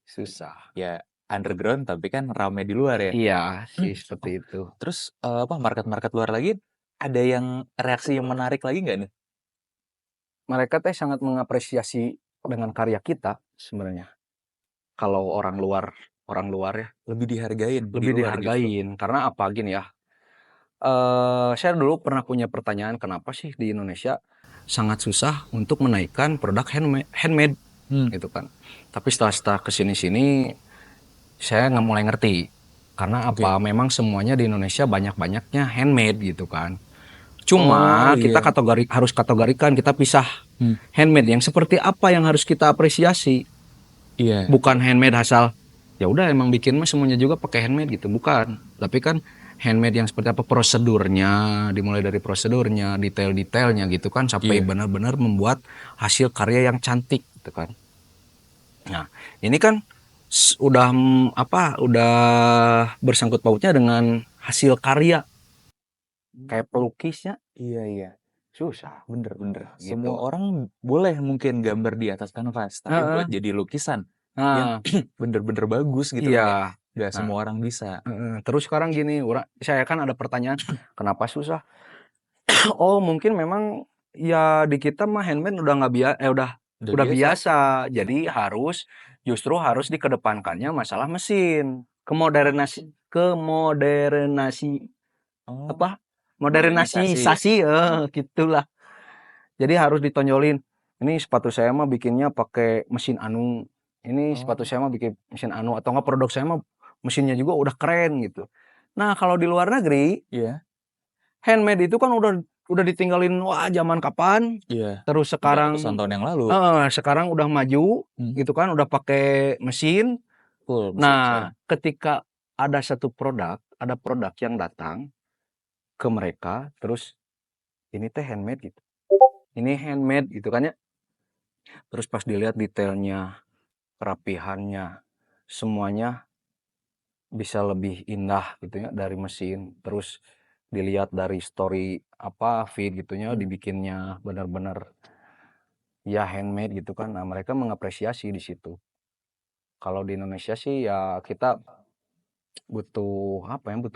Susah. Ya underground tapi kan rame di luar ya. Iya sih seperti itu. Terus market-market luar lagi ada yang reaksi yang menarik lagi nggak nih? Mereka teh sangat mengapresiasi dengan karya kita sebenarnya. Kalau orang luar ya Lebih dihargain di lebih luar justru. dihargain. Karena apa gini ya? Saya dulu pernah punya pertanyaan, kenapa sih di Indonesia sangat susah untuk menaikkan produk handmade gitu kan. Tapi setelah kesini-sini saya nggak mulai ngerti. Karena apa? Memang semuanya di Indonesia banyak-banyaknya handmade gitu kan. Cuma kita harus kategorikan, kita pisah handmade yang seperti apa yang harus kita apresiasi. Iya. Bukan handmade asal ya udah emang bikin mah semuanya juga pakai handmade gitu, bukan. Tapi kan handmade yang seperti apa prosedurnya, dimulai dari prosedurnya, detail-detailnya gitu kan, sampai benar-benar membuat hasil karya yang cantik gitu kan. Nah, ini kan udah bersangkut pautnya dengan hasil karya. Kayak pelukisnya, Iya. susah. Bener. Gitu. Semua orang boleh mungkin gambar di atas kanvas, tapi buat jadi lukisan yang bener-bener bagus gitu kan ya. Iya. Gak semua orang bisa. Terus sekarang gini, saya kan ada pertanyaan, kenapa susah? Oh, mungkin memang ya di kita mah handmade udah nggak udah biasa. Jadi justru harus dikedepankannya masalah mesin. Modernisasi gitulah. Jadi harus ditonjolin. Ini sepatu saya mah bikinnya pakai mesin anu. Ini sepatu saya mah bikin mesin anu, atau enggak produk saya mah mesinnya juga udah keren gitu. Nah, kalau di luar negeri, handmade itu kan udah ditinggalin zaman kapan? Iya. Terus sekarang Ratusan tahun yang lalu. sekarang udah maju gitu kan, udah pakai mesin. Nah, ketika ada ada produk yang datang ke mereka, terus ini teh handmade gitu. Ini handmade gitu kan ya. Terus pas dilihat detailnya, kerapihannya, semuanya bisa lebih indah gitu ya dari mesin. Terus dilihat dari story feed gitunya, dibikinnya benar-benar ya handmade gitu kan. Nah, mereka mengapresiasi di situ. Kalau di Indonesia sih ya kita butuh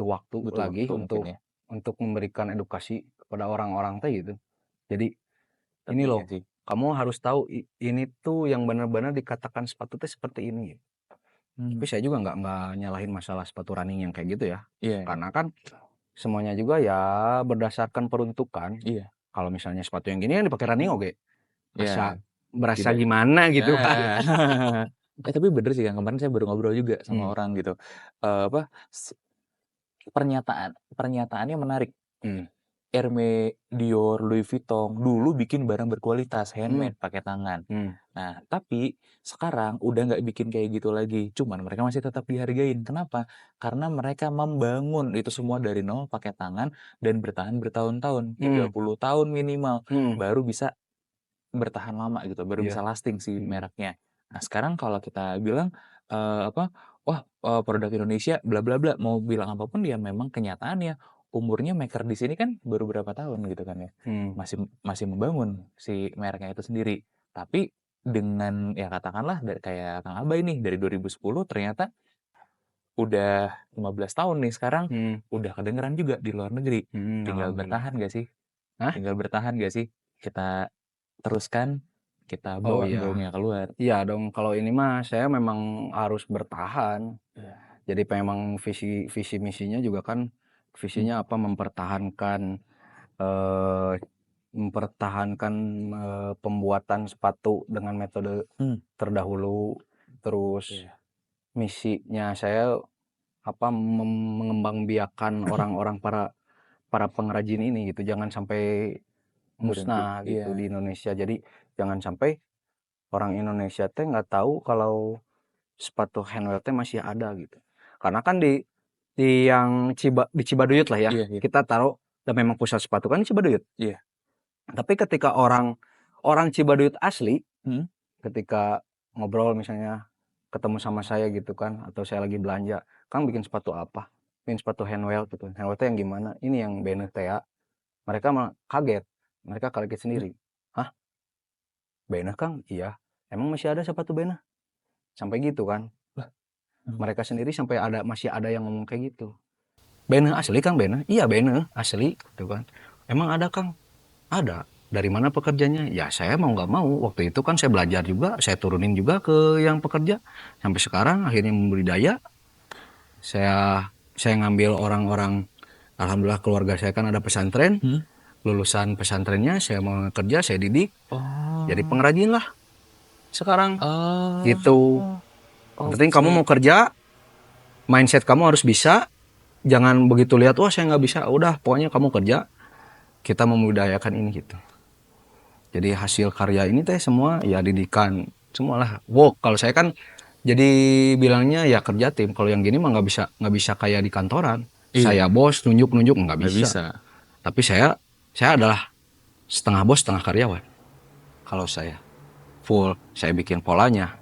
waktu lagi untuk memberikan edukasi kepada orang-orang teh gitu. Jadi ini loh, kamu harus tahu ini tuh yang benar-benar dikatakan sepatu teh seperti ini. Tapi saya juga nggak nyalahin masalah sepatu running yang kayak gitu ya. Karena kan semuanya juga ya berdasarkan peruntukan. Kalau misalnya sepatu yang gini yang dipakai running oke. Berasa gimana gitu kan. Tapi bener sih Kang, kemarin saya baru ngobrol juga sama Hmm. orang gitu, apa, pernyataannya menarik. Hmm. Hermes, Dior, Louis Vuitton, dulu bikin barang berkualitas, Hmm. handmade, pakai tangan. Hmm. Nah, tapi sekarang udah nggak bikin kayak gitu lagi, cuman mereka masih tetap dihargain. Kenapa? Karena mereka membangun itu semua dari nol pakai tangan dan bertahan bertahun-tahun, Hmm. 30 tahun minimal, Hmm. baru bisa bertahan lama gitu, baru bisa Iya. lasting si Hmm. mereknya. Nah, sekarang kalau kita bilang, apa, wah, produk Indonesia bla bla bla, mau bilang apapun ya memang kenyataannya umurnya maker di sini kan baru berapa tahun gitu kan ya. Hmm. Masih masih membangun si mereknya itu sendiri. Tapi dengan ya katakanlah kayak Kang Abay nih dari 2010 ternyata udah 15 tahun nih sekarang Hmm. udah kedengeran juga di luar negeri. Hmm. Tinggal Alhamdulillah. bertahan nggak sih? Hah? Tinggal bertahan nggak sih? Kita teruskan, kita Oh bawa iya. gaungnya keluar. Iya dong, kalau ini mah saya memang harus bertahan. Iya. Jadi memang visi visi misinya juga kan Mmm, visinya apa eh, mempertahankan pembuatan sepatu dengan metode mmm, terdahulu. Terus iya, misinya saya apa mengembangbiakan orang-orang para para pengrajin ini gitu. Jangan sampai berhenti. musnah Iya, gitu di Indonesia. Jadi jangan sampai orang Indonesia teh nggak tahu kalau sepatu handmade teh masih ada gitu. Karena kan di yang di Cibaduyut lah ya, iya iya kita taruh dan memang pusat sepatu kan di Cibaduyut. iya, Tapi ketika orang orang Cibaduyut asli, mhm, ketika ngobrol misalnya ketemu sama saya gitu kan, atau saya lagi belanja, "Kang bikin sepatu apa?" "Bikin sepatu handmade," gitu. "Handmade yang gimana?" "Ini yang beuneuh teh ya." Mereka malah kaget. Mereka kaget mmm, sendiri. "Hah? Beuneuh Kang?" "Iya." "Emang masih ada sepatu beuneuh?" Sampai gitu kan. Lah, mmm, mereka sendiri sampai masih ada yang ngomong kayak gitu. "Beuneuh asli Kang, beuneuh?" "Iya beuneuh, asli." Gitu kan. "Emang ada Kang?" "Ada." "Dari mana pekerjanya?" "Ya saya mau nggak mau, waktu itu kan saya belajar juga, saya turunin juga ke yang pekerja. Sampai sekarang akhirnya membudidaya, saya ngambil orang-orang, alhamdulillah keluarga saya kan ada pesantren, mhm. lulusan pesantrennya saya mau kerja, saya didik, jadi Oh pengrajin lah sekarang. Gitu. oh, Yang penting kamu oke. mau kerja, mindset kamu harus bisa, jangan begitu lihat, wah saya nggak bisa, udah pokoknya kamu kerja, kita memudayakan ini gitu. Jadi hasil karya ini teh semua ya didikan, semualah work. Kalau saya kan jadi bilangnya ya kerja tim. Kalau yang gini mah nggak bisa kayak di kantoran. Iya, Saya bos nunjuk nggak nggak bisa. bisa. Tapi saya adalah setengah bos setengah karyawan. Kalau saya full saya bikin polanya,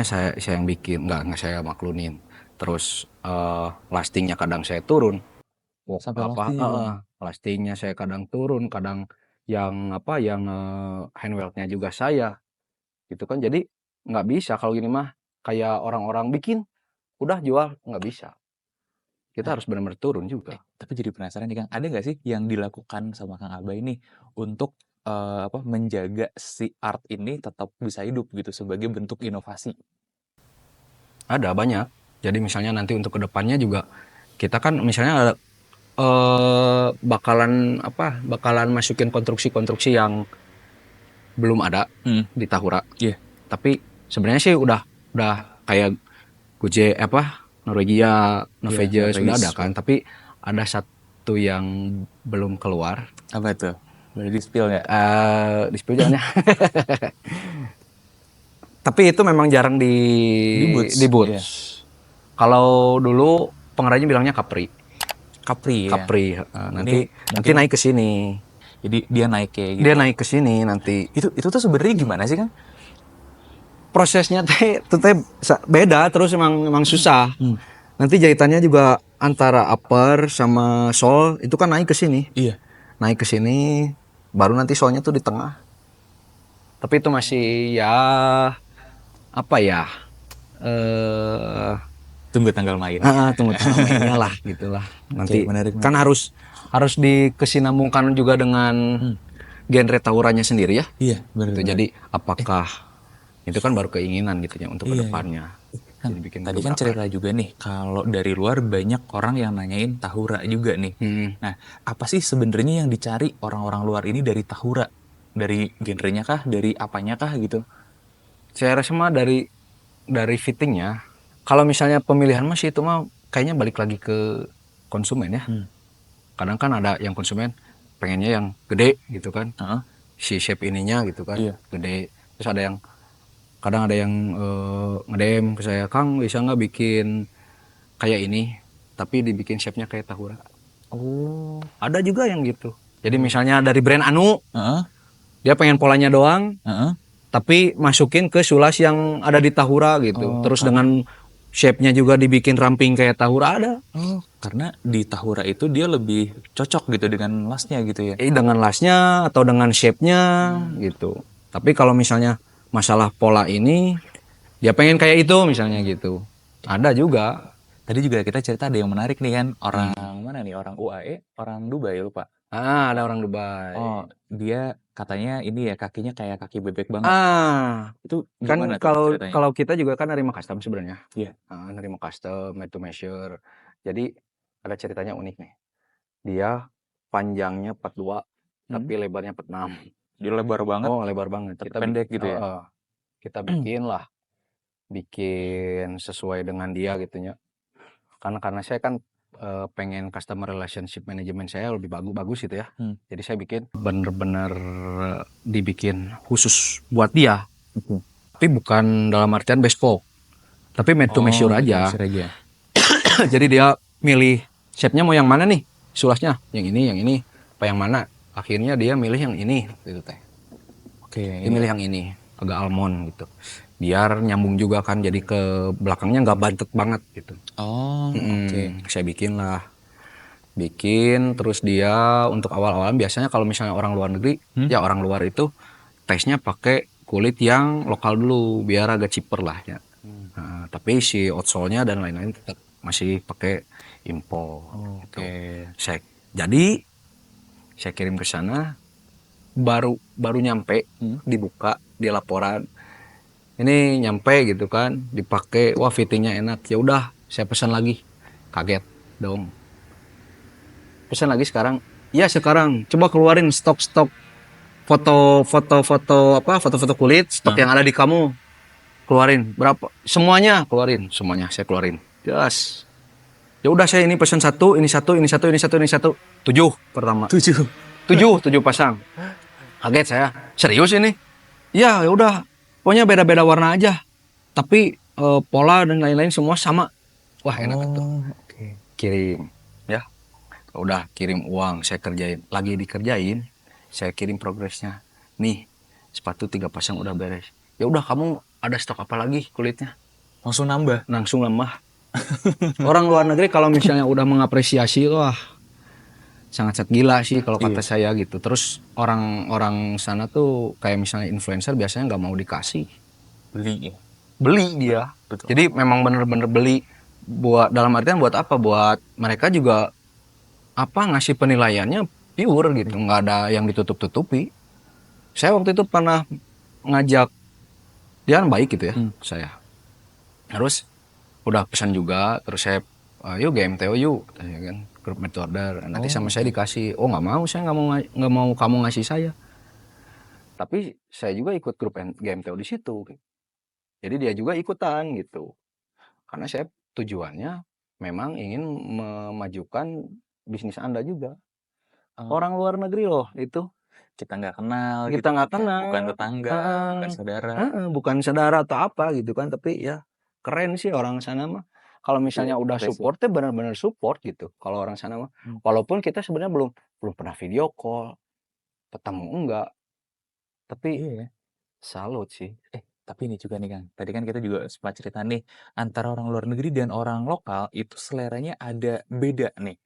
saya yang bikin, nggak saya maklunin. Terus lastingnya kadang saya turun. Sampai lastingnya Bang? Lastingnya saya kadang turun, kadang yang apa yang handweldnya juga saya gitu kan. Jadi nggak bisa kalau gini mah kayak orang-orang bikin udah jual, nggak bisa, kita Nah, harus benar-benar turun juga. tapi jadi penasaran nih Kang, ada nggak sih yang dilakukan sama Kang Abay nih untuk, apa, menjaga si art ini tetap bisa hidup gitu sebagai bentuk inovasi? Ada banyak. Jadi misalnya nanti untuk kedepannya juga kita kan misalnya ada, bakalan masukin konstruksi-konstruksi yang belum ada Mhm, di Tahura. iya Tapi sebenarnya sih udah kayak Norwegia, iya, Norwegia sudah Norwegian ada kan, tapi ada satu yang belum keluar. apa tuh? Boleh di-spill nggak? Di spill jangan ya. Tapi itu memang jarang Di Boots? di Iya, boots. Kalau dulu pengrajin bilangnya Capri. Capri ya? Capri, Ini nanti mungkin naik ke sini. jadi dia naik kayak Dia gitu. naik ke sini nanti. Itu tuh sebenarnya gimana sih, Kang? Prosesnya beda, terus emang susah. Hmm, Nanti jahitannya juga antara upper sama sole itu kan naik ke sini. iya. Naik ke sini, baru nanti solnya tuh di tengah. Tapi itu masih ya apa ya? Eh Tunggu tanggal mainnya. Tunggu tanggal mainnya lah gitulah. Oke, Nanti menarik kan menarik. harus dikesinambungkan juga dengan Hmm, genre tawurannya sendiri ya. iya, benar Gitu. benar. Jadi apakah itu kan baru keinginan gitu ya untuk Iya, iya. kedepannya. Kang, Jadi bikin tadi kan gebrakan. cerita juga nih, kalau dari luar banyak orang yang nanyain Tahura juga nih. Hmm. Nah, apa sih sebenarnya yang dicari orang-orang luar ini dari Tahura? Dari genrenya kah? Dari apanya kah gitu? Saya rasa mah dari dari fittingnya, kalau misalnya pemilihan masih itu mah kayaknya balik lagi ke konsumen ya. Kadang kan ada yang konsumen pengennya yang gede gitu kan, si shape ininya gitu kan, Iya. gede. Terus kadang ada yang ngedem ke saya, Kang bisa nggak bikin kayak ini, tapi dibikin shape-nya kayak Tahura. Oh. Ada juga yang gitu. Jadi misalnya dari brand Anu, Heeh. dia pengen polanya doang, Heeh. tapi masukin ke sulas yang ada di Tahura gitu. Oh, Terus dengan shape-nya juga dibikin ramping kayak Tahura ada. Oh, karena di Tahura itu dia lebih cocok gitu dengan lasnya gitu ya. Dengan lasnya atau dengan shape-nya gitu. Tapi kalau misalnya masalah pola ini, dia pengen kayak itu misalnya gitu. Ada juga. Tadi juga kita cerita ada yang menarik nih kan, orang mana nih? Orang UAE, orang Dubai lupa. Ada orang Dubai. Oh, dia katanya ini ya kakinya kayak kaki bebek banget. Itu Kan gimana tuh kalau ceritanya? kalau kita juga kan nerima custom sebenarnya. Iya. Nerima custom, made to measure. Jadi ada ceritanya unik nih. Dia panjangnya 42 tapi lebarnya 46. Dia lebar banget, Oh, lebar banget. tapi pendek gitu ya. Kita bikin lah, bikin sesuai dengan dia gitunya. Karena saya kan pengen customer relationship management saya lebih bagus gitu ya. Jadi saya bikin bener-bener dibikin khusus buat dia. Tapi bukan dalam artian bespoke, tapi made to measure aja. Jadi dia milih shape-nya mau yang mana nih, sulasnya yang ini, apa yang mana. Akhirnya dia milih yang ini gitu teh. Dia milih yang ini, agak almond gitu. Biar nyambung juga kan, jadi ke belakangnya nggak bantet banget gitu. Saya bikin lah. Terus dia untuk awal-awalan biasanya kalau misalnya orang luar negeri, ya orang luar itu tesnya pakai kulit yang lokal dulu biar agak cheaper lah ya. Tapi si outsole-nya dan lain-lain tetap masih pakai impor. Gitu. Jadi saya kirim ke sana, baru nyampe, dibuka, dia laporan. Ini nyampe gitu kan, dipakai, wah fittingnya enak. Ya udah, saya pesan lagi. Kaget dong. Pesan lagi sekarang. Ya sekarang, coba keluarin stok-stok foto-foto kulit, stok yang ada di kamu. Keluarin berapa? Semuanya keluarin, semuanya saya keluarin. Yes. Ya udah saya ini pesan satu, ini satu. 7 pertama. 7 pasang. Kaget saya. Serius ini? Ya udah. Pokoknya beda-beda warna aja. Tapi pola dan lain-lain semua sama. Wah, enak tuh. Kirim ya. Udah kirim uang, saya kerjain. Lagi dikerjain, saya kirim progresnya. Nih, sepatu 3 pasang udah beres. Ya udah, kamu ada stok apa lagi kulitnya? Langsung nambah. Orang luar negeri kalau misalnya udah mengapresiasi, wah sangat gila sih kalau kata saya gitu. Terus orang-orang sana tuh kayak misalnya influencer biasanya nggak mau dikasih. Beli dia. Betul. Jadi memang bener-bener beli buat, dalam artian buat apa? Buat mereka juga ngasih penilaiannya pure gitu, nggak ada yang ditutup-tutupi. Saya waktu itu pernah ngajak, dia kan baik gitu ya, saya. Terus udah pesan juga, terus saya yuk GMTO yuk, kan grup made to order. Nanti sama saya dikasih. Oh nggak mau, saya nggak mau kamu ngasih saya. Tapi saya juga ikut grup GMTO di situ. Jadi dia juga ikutan gitu. Karena saya tujuannya memang ingin memajukan bisnis Anda juga. Orang luar negeri loh itu. Kita nggak kenal. Kita nggak kenal. Bukan tetangga, bukan saudara. Bukan saudara atau apa gitu kan. Tapi ya keren sih orang sana mah. Kalau misalnya udah supportnya benar-benar support gitu. Kalau orang sana mah, walaupun kita sebenarnya belum pernah video call, ketemu enggak, tapi salut sih. Tapi ini juga nih Kang, tadi kan kita juga sempat cerita nih, antara orang luar negeri dan orang lokal itu seleranya ada beda nih,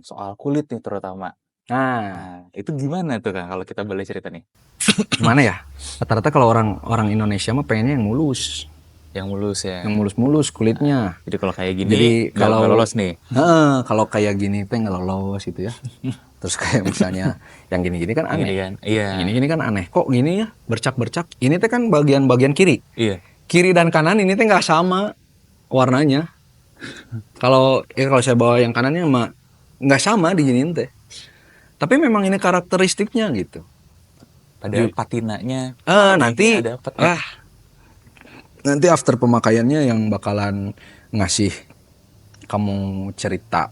soal kulit nih terutama. Nah, itu gimana tuh Kang kalau kita boleh cerita nih? Gimana ya? Rata-rata kalau orang Indonesia mah pengennya yang mulus. Yang mulus ya. Yang mulus-mulus kulitnya. Jadi kalau kayak gini nggak lolos nih. Kalau kayak gini tuh nggak lolos gitu ya. Terus kayak misalnya yang gini-gini kan aneh. Gini-gini kan aneh. Kok gini ya? Bercak-bercak. Ini tuh kan bagian kiri. Iya. Kiri dan kanan ini tuh nggak sama warnanya. Kalau saya bawa yang kanannya mah nggak sama diginiin teh. Tapi memang ini karakteristiknya gitu. Padahal patinanya nanti nanti after pemakaiannya yang bakalan ngasih kamu cerita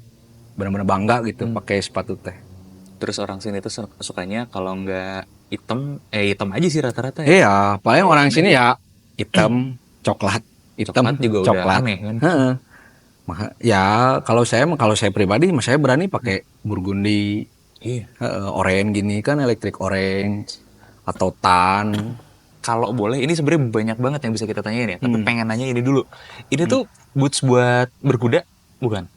benar-benar bangga gitu pakai sepatu teh. Terus orang sini tuh sukanya kalau nggak hitam aja sih rata-rata ya. Iya, paling orang sini ya hitam, coklat, hitam, Coklat juga udah coklat. aneh kan. Heeh. Ya kalau saya pribadi, saya berani pakai burgundy, Iya. orange gini kan, electric orange atau tan. Kalau boleh, ini sebenarnya banyak banget yang bisa kita tanyain ya. Tapi pengen nanya ini dulu. Ini tuh boots buat berkuda, bukan?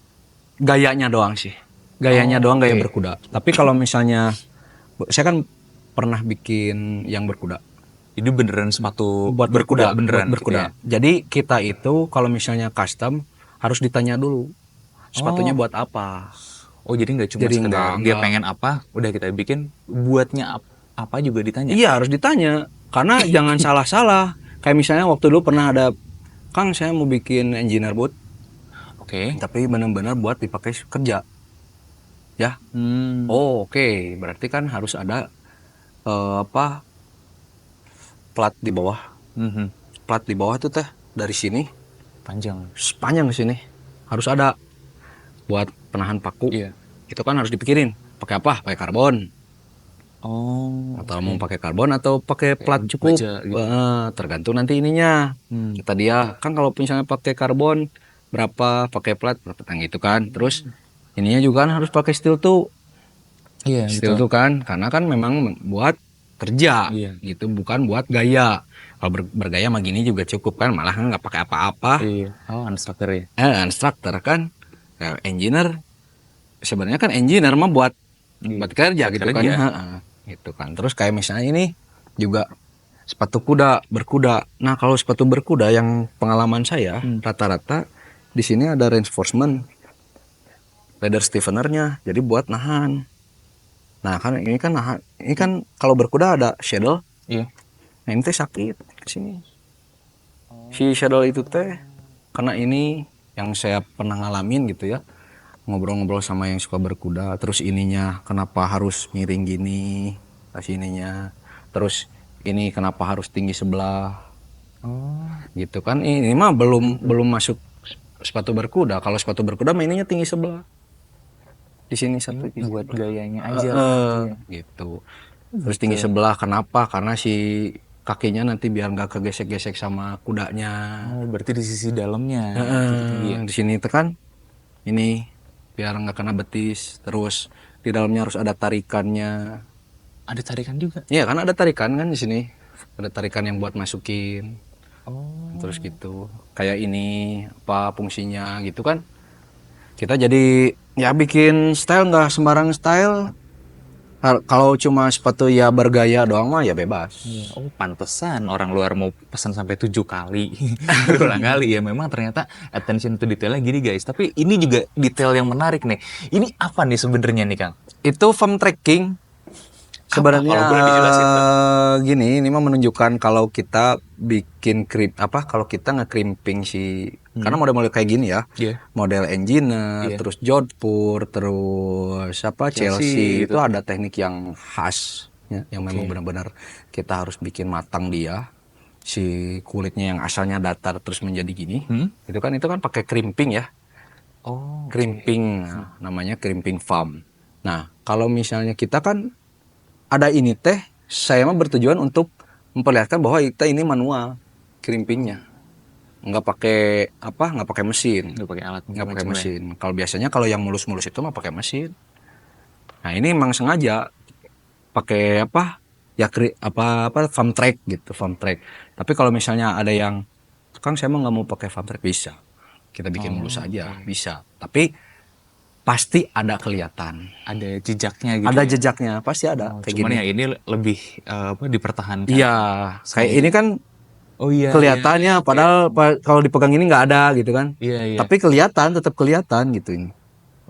Gayanya doang sih. Gayanya doang, gaya berkuda. Tapi kalau misalnya saya kan pernah bikin yang berkuda. Ini beneran sepatu Buat berkuda, berkuda, beneran. buat berkuda. Gitu ya? Jadi kita itu kalau misalnya custom harus ditanya dulu sepatunya buat apa. Oh, jadi nggak cuma Jadi sekedar dia pengen apa, udah kita bikin. Buatnya apa juga ditanya. Iya harus ditanya. Karena jangan salah-salah. Kayak misalnya waktu dulu pernah ada, Kang saya mau bikin engineer boot, Oke. tapi benar-benar buat dipakai kerja. Ya. Oh oke. Berarti kan harus ada plat di bawah. Plat di bawah tuh teh dari sini Panjang. sepanjang ke sini harus ada buat penahan paku. Iya. Itu kan harus dipikirin. Pakai apa? Pakai karbon. Oh. Atau mau pakai karbon atau pakai plat cukup. baja gitu. Tergantung nanti ininya. Kata dia kan kalau misalnya pakai karbon berapa, pakai plat berapa, gitu kan. Terus ininya juga kan harus pakai steel toe. Iya. Steel toe kan, karena kan memang buat kerja Iya. gitu, bukan buat gaya. Kalau bergaya mah gini juga cukup kan, malah nggak pakai apa-apa. Iya. Oh, instructor ya. Instructor kan, ya, engineer sebenarnya kan engineer mah buat kerja gitu kan. Gitu kan. Terus kayak misalnya ini juga sepatu berkuda. Nah kalau sepatu berkuda yang pengalaman saya rata-rata di sini ada reinforcement leather stiffenernya, jadi buat nahan. Nah kan ini kan kalau berkuda ada saddle. Iya. Nah ini teh sakit ke sini. Si saddle itu teh karena ini yang saya pernah ngalamin gitu ya. Ngobrol-ngobrol sama yang suka berkuda, terus ininya kenapa harus miring gini, ininya. Terus ini kenapa harus tinggi sebelah. Gitu kan. Ini mah belum masuk sepatu berkuda. Kalau sepatu berkuda mah ininya tinggi sebelah. Di sini satu Buat gayanya aja. gitu. Terus tinggi sebelah kenapa? Karena si kakinya nanti biar nggak kegesek-gesek sama kudanya. Oh, berarti di sisi dalamnya. Di sini itu kan ini biar nggak kena betis. Terus di dalamnya harus ada tarikannya. Ada tarikan juga. Iya kan ada tarikan kan di sini. Ada tarikan yang buat masukin. Terus gitu. Kayak ini apa fungsinya gitu kan. Kita jadi ya bikin style nggak sembarang style. Kalau cuma sepatu ya bergaya doang mah ya bebas. Oh, pantesan orang luar mau pesan sampai 7 kali. Berulang kali ya. Memang ternyata attention to detailnya gini guys. Tapi ini juga detail yang menarik nih. Ini apa nih sebenarnya nih Kang? Itu foam tracking. Sebenarnya kalau boleh dijelasin, gini, ini mah menunjukkan kalau kita bikin kalau kita nge-crimping karena model-model kayak gini ya. Iya. Model Engineer, terus Jodhpur, terus Chelsea gitu. itu ada teknik yang khas ya, yang memang benar-benar kita harus bikin matang dia. Si kulitnya yang asalnya datar terus menjadi gini. Itu kan pakai crimping ya. Oh, Crimping, namanya crimping foam. Nah, kalau misalnya kita kan ada ini teh, saya mah bertujuan untuk memperlihatkan bahwa kita ini manual crimpingnya, nggak pakai mesin, nggak pakai alat, nggak pakai mesin. Kalau biasanya kalau yang mulus-mulus itu mah pakai mesin. Nah ini emang sengaja pakai foam track gitu, foam track. Tapi kalau misalnya ada yang, Kang saya mah nggak mau pakai foam track, bisa, kita bikin mulus aja, bisa. Tapi pasti ada kelihatan. Ada jejaknya gitu. Ada jejaknya, pasti ada. Kayak cuman gini. Ya ini lebih dipertahankan. Iya, kayak ini kan kelihatannya, padahal kalau dipegang ini nggak ada gitu kan. Iya. Tapi tetap kelihatan gitu ini.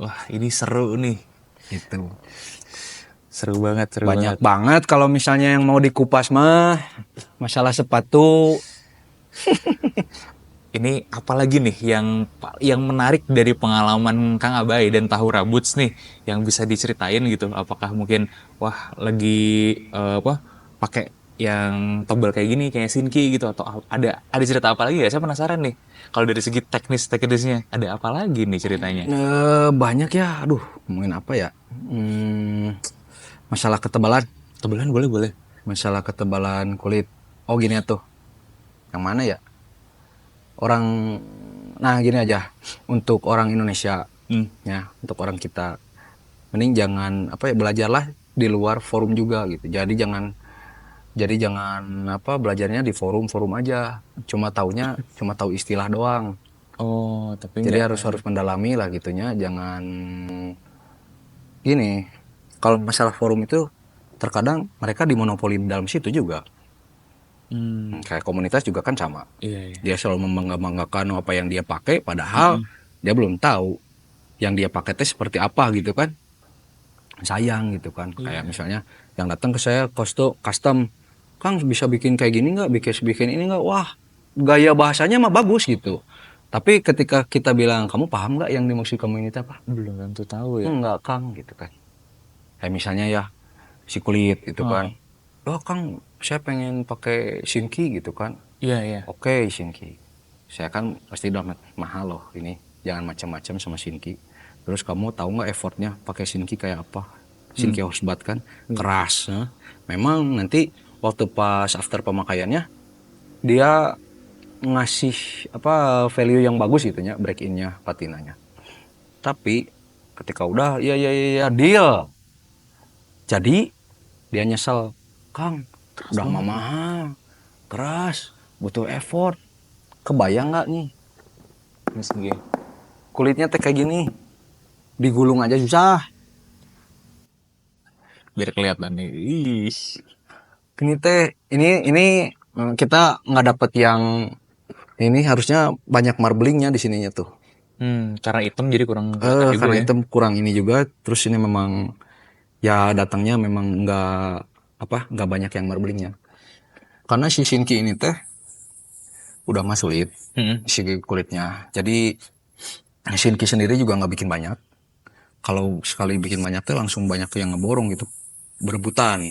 Wah, ini seru nih. Gitu. Seru banget, Banyak banget kalau misalnya yang mau dikupas mah masalah sepatu. Ini apalagi nih yang menarik dari pengalaman Kang Abai dan Tahura Boots nih yang bisa diceritain gitu? Apakah mungkin lagi pakai yang tebal kayak gini, kayak Shinki gitu, atau ada cerita apa lagi ya? Saya penasaran nih. Kalau dari segi teknisnya, ada apa lagi nih ceritanya? Banyak ya, aduh, ngomongin apa ya? Masalah ketebalan, Tebalan boleh. masalah ketebalan kulit. Oh gini tuh, yang mana ya? Orang, nah gini aja, untuk orang Indonesia, ya, untuk orang kita, mending jangan apa ya, belajarlah di luar forum juga gitu. Jadi jangan apa, belajarnya di forum aja. Cuma tahu istilah doang. Oh, tapi Jadi nggak. harus mendalami lah gitunya. Jangan gini. Kalau masalah forum itu terkadang mereka dimonopoli di dalam situ juga. Kayak komunitas juga kan sama. Iya. Dia selalu membanggakan apa yang dia pakai, padahal dia belum tahu yang dia pakai teh seperti apa gitu kan. Sayang gitu kan. Kayak misalnya yang datang ke saya custom, Kang bisa bikin kayak gini nggak, bikin ini nggak, wah gaya bahasanya mah bagus gitu. Tapi ketika kita bilang, kamu paham nggak yang dimaksud kamu ini apa? Belum tentu tahu ya. Enggak Kang gitu kan. Kayak misalnya ya si kulit gitu kan. Oh Kang, saya pengen pakai Shinki gitu kan. Iya. Oke Shinki. Saya kan pasti udah mahal loh ini. Jangan macam-macam sama Shinki. Terus kamu tahu nggak effortnya pakai Shinki kayak apa? Shinki Hosbat kan keras. Memang nanti waktu pas after pemakaiannya dia ngasih apa value yang bagus gitu ya, break innya, patinanya. Tapi ketika udah ya deal. Jadi dia nyesel, Kang, udah mahal, keras, butuh effort. Kebayang nggak nih? Kulitnya teh kayak gini, digulung aja susah. Biar kelihatan nih. Ih. Ini kita nggak dapet yang ini, harusnya banyak marblingnya di sininya tuh. Karena hitam jadi kurang kelihatan juga Karena ya. hitam kurang ini juga. Terus ini memang ya datangnya memang nggak banyak yang marblingnya. Karena si Shinki ini teh udah mah sulit si kulitnya. Jadi Shinki sendiri juga nggak bikin banyak. Kalau sekali bikin banyak teh langsung banyak yang ngeborong gitu, berebutan.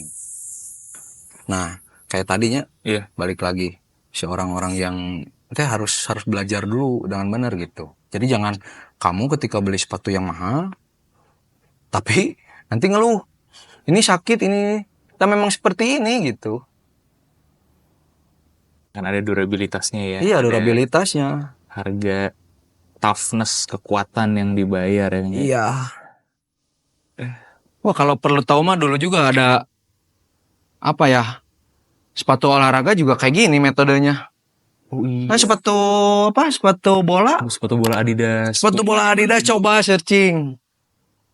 Nah kayak tadinya balik lagi, si orang-orang yang teh harus belajar dulu dengan benar gitu. Jadi jangan kamu ketika beli sepatu yang mahal tapi nanti ngeluh, ini sakit, ini kita memang seperti ini gitu. Kan ada durabilitasnya ya. Iya, Ada durabilitasnya. harga, toughness, kekuatan yang dibayar ya. Iya. Wah kalau perlu tahu mah dulu juga ada apa ya, sepatu olahraga juga kayak gini metodenya. Nah, sepatu bola. Sepatu bola Adidas. Sepatu bola Adidas coba searching.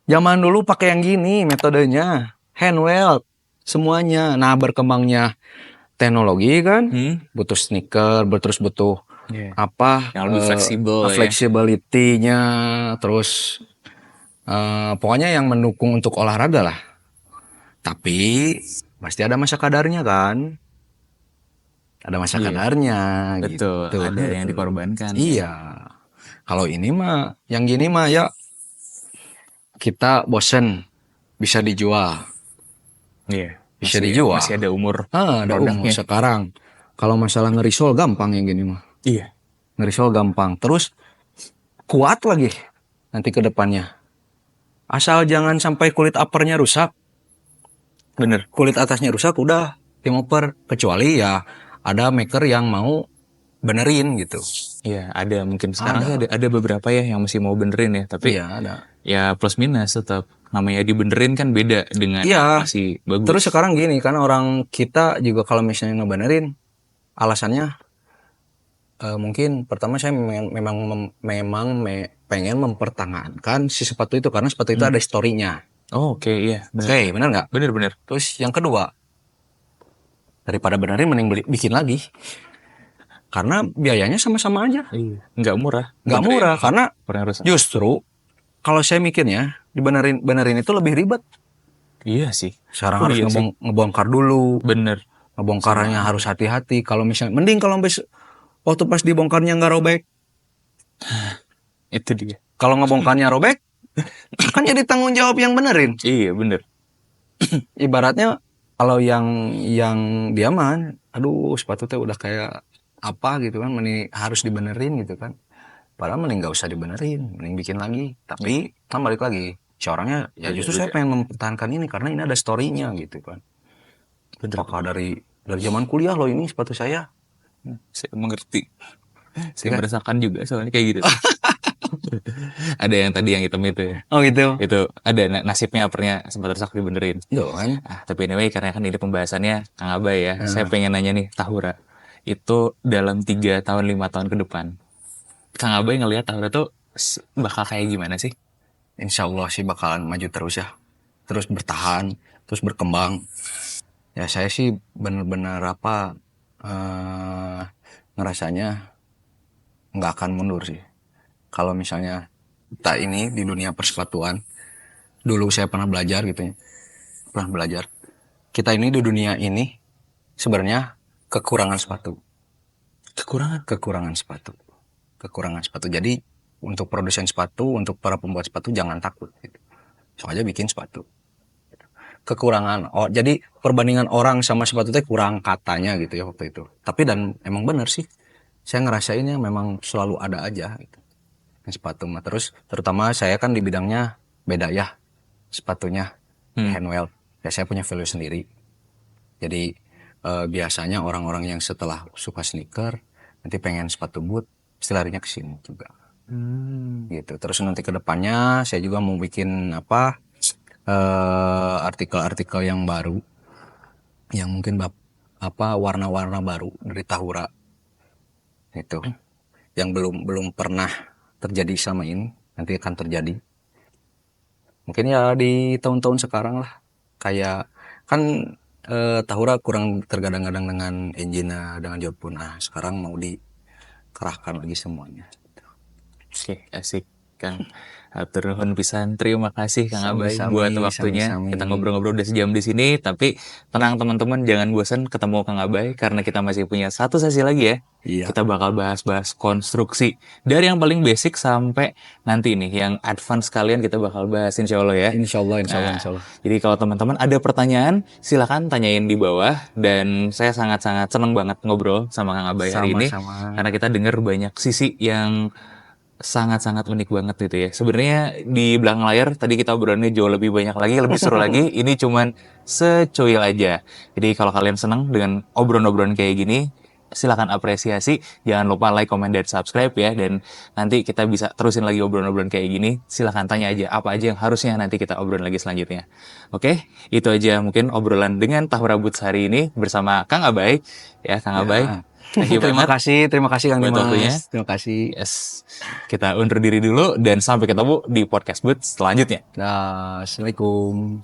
Zaman dulu pakai yang gini metodenya, hand weld semuanya. Nah berkembangnya teknologi kan, butuh sneaker, terus butuh apa? Yang lebih fleksibel. Flexibility-nya, terus pokoknya yang mendukung untuk olahraga lah. Tapi pasti ada masa kadarnya kan. Ada masa kadarnya. Betul, gitu. ada yang dikorbankan. Iya. Kalau ini mah, yang gini mah ya kita bosen, bisa dijual. Iya. Bisa dijual. Masih ada umur. Ada umur sekarang. Kalau masalah ngerisol gampang yang gini mah. Iya. Ngerisol gampang. Terus kuat lagi nanti ke depannya. Asal jangan sampai kulit uppernya rusak. Bener. Kulit atasnya rusak udah game over. Kecuali ya ada maker yang mau benerin gitu. Iya, ada mungkin sekarang sih ada beberapa ya yang masih mau benerin ya, tapi iya, ada. Ya plus minus tetap. Namanya dibenerin kan beda dengan masih bagus. Terus sekarang gini kan, orang kita juga kalau misalnya ngebenerin alasannya mungkin pertama saya memang pengen mempertahankan si sepatu itu karena sepatu itu ada historinya. Oke, iya. Oke, benar nggak? Bener. Terus yang kedua, daripada benerin mending bikin lagi. Karena biayanya sama-sama aja. Iya. Nggak murah. Nggak murah karena justru kalau saya mikirnya benerin itu lebih ribet. Iya sih. Sekarang harus ngebongkar dulu. Bener. Ngebongkarnya harus hati-hati. Kalau misalnya mending kalau waktu pas dibongkarnya nggak robek. Itu dia. Kalau ngebongkarnya robek, kan jadi tanggung jawab yang benerin. Iya, bener. Ibaratnya Kalau yang dia mah, aduh sepatu teh udah kayak apa gitu kan, mending harus dibenerin gitu kan. Padahal mending nggak usah dibenerin, mending bikin lagi. Tapi kan balik lagi, si orangnya ya Bener justru saya juga. pengen mempertahankan ini karena ini ada story-nya gitu kan. Bener. Apakah dari zaman kuliah loh ini sepatu saya, Saya mengerti. Saya ya kan? merasakan juga soalnya kayak gitu. Ada yang tadi yang hitam itu ya. Oh gitu. Itu ada nasibnya pernah sempat rusak dibenerin. Iya kan? Tapi anyway karena kan ini pembahasannya Kang Abay ya. Saya Nah, pengen nanya nih Tahura. Itu dalam 3 tahun 5 tahun ke depan. Kang Abay ngelihat Tahura tuh bakal kayak gimana sih? insya Allah sih bakalan maju terus ya. Terus bertahan, terus berkembang. Ya saya sih bener-bener ngerasanya nggak akan mundur sih. Kalau misalnya kita ini di dunia persepatuan, dulu saya pernah belajar gitu ya, pernah belajar. Kita ini di dunia ini sebenarnya kekurangan sepatu, Kekurangan. kekurangan sepatu, kekurangan sepatu. Jadi untuk produsen sepatu, untuk para pembuat sepatu jangan takut. Gitu. Soalnya bikin sepatu. Kekurangan, oh jadi perbandingan orang sama sepatu itu kurang katanya gitu ya waktu itu. Tapi dan emang bener sih, saya ngerasainnya memang selalu ada aja gitu. Sepatu mah terus terutama saya kan di bidangnya beda ya sepatunya handwell ya saya punya value sendiri jadi biasanya orang-orang yang setelah suka sneaker nanti pengen sepatu boot pasti larinya ke sini juga gitu terus nanti ke depannya saya juga mau bikin artikel-artikel yang baru yang mungkin warna-warna baru dari Tahura itu yang belum belum pernah terjadi sama ini nanti akan terjadi mungkin ya di tahun-tahun sekarang lah kayak kan Tahura kurang tergadang-gadang dengan engine dengan Jopun nah sekarang mau dikerahkan lagi semuanya Oke, asik Kang. Hatur nuhun pisan. Terima kasih Kang Abay buat waktunya. sami-sami Kita ngobrol-ngobrol udah sejam di sini, tapi tenang teman-teman, jangan bosan ketemu Kang Abay karena kita masih punya satu sesi lagi ya. iya Kita bakal bahas-bahas konstruksi dari yang paling basic sampai nanti nih yang advance kalian kita bakal bahas insya Allah ya. insya Allah Nah, jadi kalau teman-teman ada pertanyaan, silakan tanyain di bawah. Dan saya sangat-sangat seneng banget ngobrol sama Kang Abay hari ini. sama-sama Karena kita dengar banyak sisi yang sangat-sangat unik banget gitu ya. Sebenarnya di belakang layar tadi kita obrolannya jauh lebih banyak lagi, lebih seru lagi. Ini cuman secuil aja. Jadi kalau kalian senang dengan obrolan-obrolan kayak gini, silakan apresiasi. Jangan lupa like, comment, dan subscribe ya. Dan nanti kita bisa terusin lagi obrolan-obrolan kayak gini. Silakan tanya aja apa aja yang harusnya nanti kita obrolin lagi selanjutnya. Oke, itu aja mungkin obrolan dengan Tahura Boots hari ini bersama Kang Abay. Ya, Kang Abay. Thank you terima banget kasih Kang buat waktunya. Dimas terima kasih Yes. Kita undur diri dulu dan sampai ketemu di podcast booth selanjutnya. Assalamualaikum